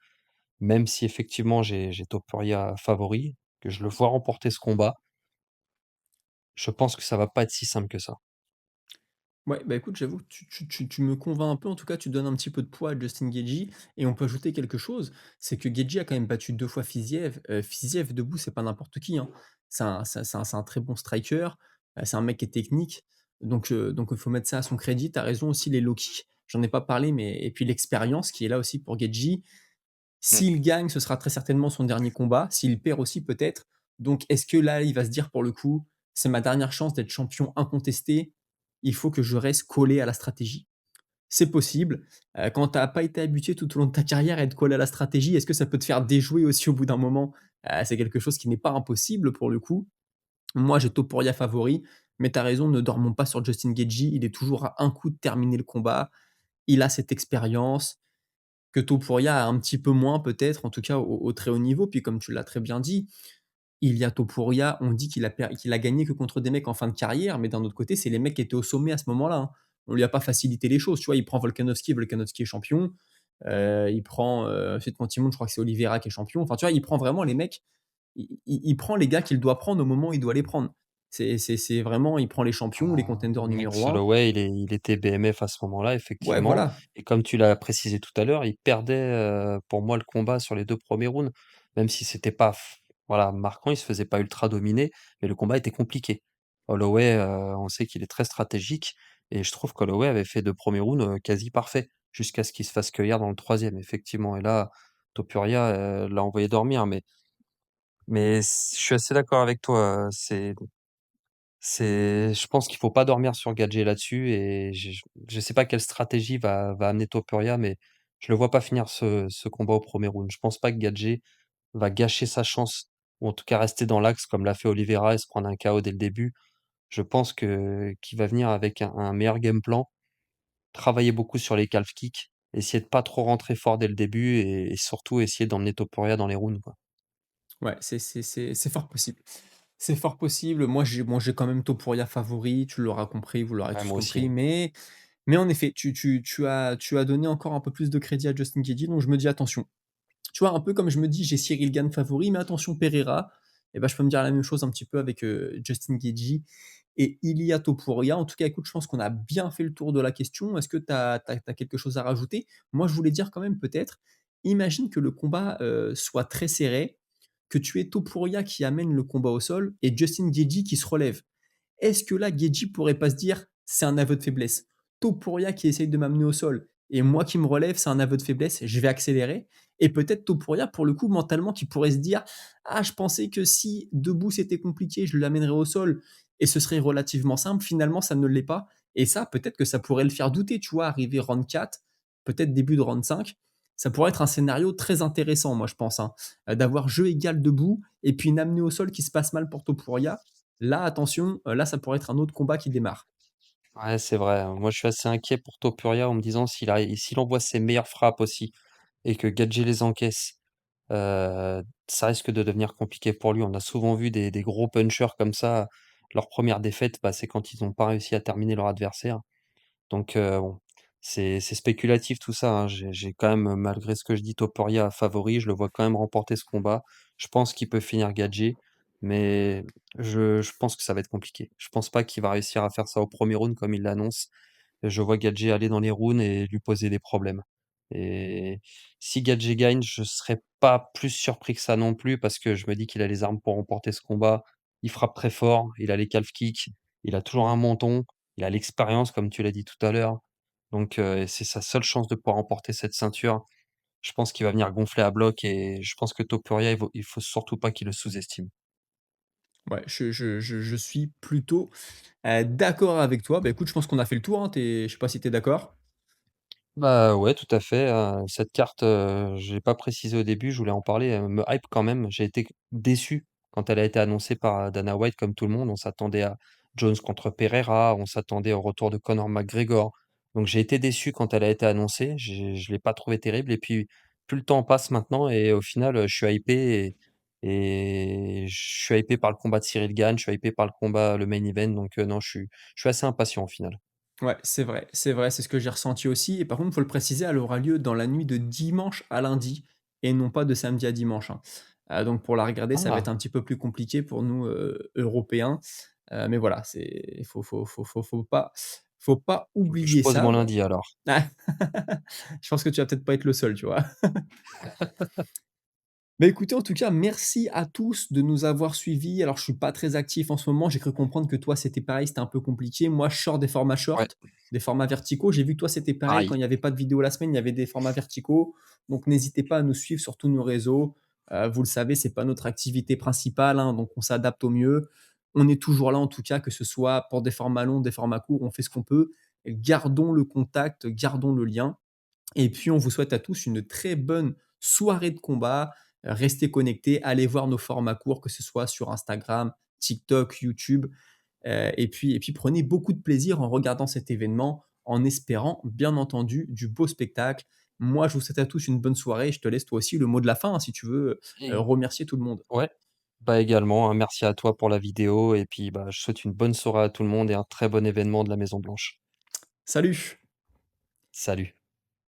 même si effectivement j'ai Topuria favori, que je le vois remporter ce combat, je pense que ça va pas être si simple que ça. Ouais, bah, écoute, j'avoue que tu me convaincs un peu, en tout cas, tu donnes un petit peu de poids à Justin Gaethje et on peut ajouter quelque chose, c'est que Gaethje a quand même battu 2 fois Fiziev. Fiziev debout, c'est pas n'importe qui, hein. C'est un très bon striker, c'est un mec qui est technique, donc il faut mettre ça à son crédit. Tu as raison aussi, les low kicks, j'en ai pas parlé, mais et puis l'expérience qui est là aussi pour Gaethje. Mmh. S'il gagne, ce sera très certainement son dernier combat. S'il perd aussi, peut-être. Donc, est-ce que là, il va se dire pour le coup, c'est ma dernière chance d'être champion incontesté, il faut que je reste collé à la stratégie. C'est possible. Quand tu as pas été habitué tout au long de ta carrière à être collé à la stratégie, est-ce que ça peut te faire déjouer aussi au bout d'un moment? C'est quelque chose qui n'est pas impossible pour le coup. Moi, j'ai Topuria favori, mais tu as raison, ne dormons pas sur Justin Gaethje. Il est toujours à un coup de terminer le combat. Il a cette expérience que Topuria a un petit peu moins peut-être, en tout cas au très haut niveau. Puis comme tu l'as très bien dit, il y a Topuria, on dit qu'il a gagné que contre des mecs en fin de carrière, mais d'un autre côté, c'est les mecs qui étaient au sommet à ce moment-là, hein. On lui a pas facilité les choses, tu vois? Il prend Volkanovski, Volkanovski est champion. Il prend, ensuite Montimon, je crois que c'est Oliveira qui est champion. Enfin, tu vois? Il prend vraiment les mecs, il prend les gars qu'il doit prendre au moment où il doit les prendre. C'est vraiment, il prend les champions, les contenders Max numéro un. Holloway, il était BMF à ce moment-là, Ouais, effectivement, voilà. et comme tu l'as précisé tout à l'heure, il perdait, pour moi, le combat sur les 2 premiers rounds, même si c'était pas voilà, marquant, il se faisait pas ultra dominer, mais le combat était compliqué. Holloway, on sait qu'il est très stratégique, et je trouve qu'Holloway avait fait 2 premiers rounds, quasi parfaits, jusqu'à ce qu'il se fasse cueillir dans le troisième, effectivement, et là, Topuria, l'a envoyé dormir, mais je suis assez d'accord avec toi, je pense qu'il faut pas dormir sur Gadget là-dessus, et je sais pas quelle stratégie va amener Topuria, mais je le vois pas finir ce combat au premier round. Je pense pas que Gadget va gâcher sa chance, ou en tout cas rester dans l'axe comme l'a fait Oliveira et se prendre un KO dès le début. Je pense que qu'il va venir avec un meilleur game plan, travailler beaucoup sur les calf kicks, essayer de pas trop rentrer fort dès le début, et surtout essayer d'emmener Topuria dans les rounds, quoi. Ouais, c'est fort possible. C'est fort possible. Moi, j'ai quand même Topuria favori, tu l'auras compris, vous l'aurez Ouais, tous moi aussi. compris, mais en effet, tu as donné encore un peu plus de crédit à Justin Gaethje, donc je me dis: «Attention». Tu vois, un peu comme je me dis: «J'ai Cyril Gane favori, mais attention Pereira», et ben je peux me dire la même chose un petit peu avec, Justin Gaethje et Ilia Topuria. En tout cas, écoute, je pense qu'on a bien fait le tour de la question. Est-ce que tu as quelque chose à rajouter? Moi, je voulais dire quand même peut-être, imagine que le combat, soit très serré, que tu aies Topuria qui amène le combat au sol et Justin Gaethje qui se relève. Est-ce que là, Guedji pourrait pas se dire: «C'est un aveu de faiblesse»? Topuria qui essaye de m'amener au sol et moi qui me relève, c'est un aveu de faiblesse, je vais accélérer, et peut-être Topuria, pour le coup, mentalement, qui pourrait se dire: «Ah, je pensais que si debout c'était compliqué, je l'amènerais au sol et ce serait relativement simple. Finalement, ça ne l'est pas», et ça, peut-être que ça pourrait le faire douter, tu vois? Arriver round 4, peut-être début de round 5, ça pourrait être un scénario très intéressant, moi, je pense, hein, d'avoir jeu égal debout et puis une amenée au sol qui se passe mal pour Topuria. Là, attention, là, ça pourrait être un autre combat qui démarre. Ouais, c'est vrai, hein. Moi, je suis assez inquiet pour Topuria en me disant s'il envoie ses meilleures frappes aussi et que Gadget les encaisse, ça risque de devenir compliqué pour lui. On a souvent vu des gros punchers comme ça, leur première défaite, bah, c'est quand ils n'ont pas réussi à terminer leur adversaire. Donc bon, c'est spéculatif tout ça, hein. J'ai quand même, malgré ce que je dis, Topuria favori. Je le vois quand même remporter ce combat. Je pense qu'il peut finir Gadget, mais je pense que ça va être compliqué. Je pense pas qu'il va réussir à faire ça au premier round comme il l'annonce. Je vois Gadget aller dans les rounds et lui poser des problèmes, et si Gadget gagne, je serais pas plus surpris que ça non plus, parce que je me dis qu'il a les armes pour remporter ce combat. Il frappe très fort, il a les calf kicks, il a toujours un menton, il a l'expérience comme tu l'as dit tout à l'heure. Donc c'est sa seule chance de pouvoir remporter cette ceinture. Je pense qu'il va venir gonfler à bloc, et je pense que Topuria, il faut surtout pas qu'il le sous-estime. Ouais, je suis plutôt, d'accord avec toi. Bah, écoute, je pense qu'on a fait le tour, hein. Je sais pas si tu es d'accord? Bah, ouais, tout à fait, cette carte, je l'ai pas précisé au début, je voulais en parler, elle me hype quand même. J'ai été déçu quand elle a été annoncée par, Dana White, comme tout le monde. On s'attendait à Jones contre Pereira, on s'attendait au retour de Conor McGregor. Donc j'ai été déçu quand elle a été annoncée, je l'ai pas trouvée terrible, et puis plus le temps passe maintenant, et au final, je suis hypé, et je suis hypé par le combat de Cyril Gane, je suis hypé par le main event, donc non, je suis assez impatient au final. Ouais, c'est vrai, c'est ce que j'ai ressenti aussi, et par contre, il faut le préciser, elle aura lieu dans la nuit de dimanche à lundi et non pas de samedi à dimanche, hein. Donc pour la regarder, ça va être Ah! un petit peu plus compliqué pour nous, Européens, mais voilà, c'est faut pas Je oublier pose ça. mon lundi alors. Je pense que tu vas peut-être pas être le seul, tu vois? Bah, écoutez, en tout cas, merci à tous de nous avoir suivis. Alors, je suis pas très actif en ce moment. J'ai cru comprendre que toi, c'était pareil, c'était un peu compliqué. Moi, je sors des formats Ouais, short, des formats verticaux. J'ai vu que toi, c'était pareil. Quand pareil. il y avait pas de vidéo la semaine, il y avait des formats verticaux. Donc, n'hésitez pas à nous suivre sur tous nos réseaux. Vous le savez, c'est pas notre activité principale, hein, donc on s'adapte au mieux. On est toujours là, en tout cas, que ce soit pour des formats longs, des formats courts, on fait ce qu'on peut. Gardons le contact, gardons le lien. Et puis, on vous souhaite à tous une très bonne soirée de combat. Restez connectés, allez voir nos formats courts, que ce soit sur Instagram, TikTok, YouTube. Et puis prenez beaucoup de plaisir en regardant cet événement, en espérant, bien entendu, du beau spectacle. Moi, je vous souhaite à tous une bonne soirée. Je te laisse toi aussi le mot de la fin, hein, si tu veux Et remercier tout le monde. ouais, bah, également, hein, merci à toi pour la vidéo et puis, bah, je souhaite une bonne soirée à tout le monde et un très bon événement de la Maison Blanche. Salut. Salut.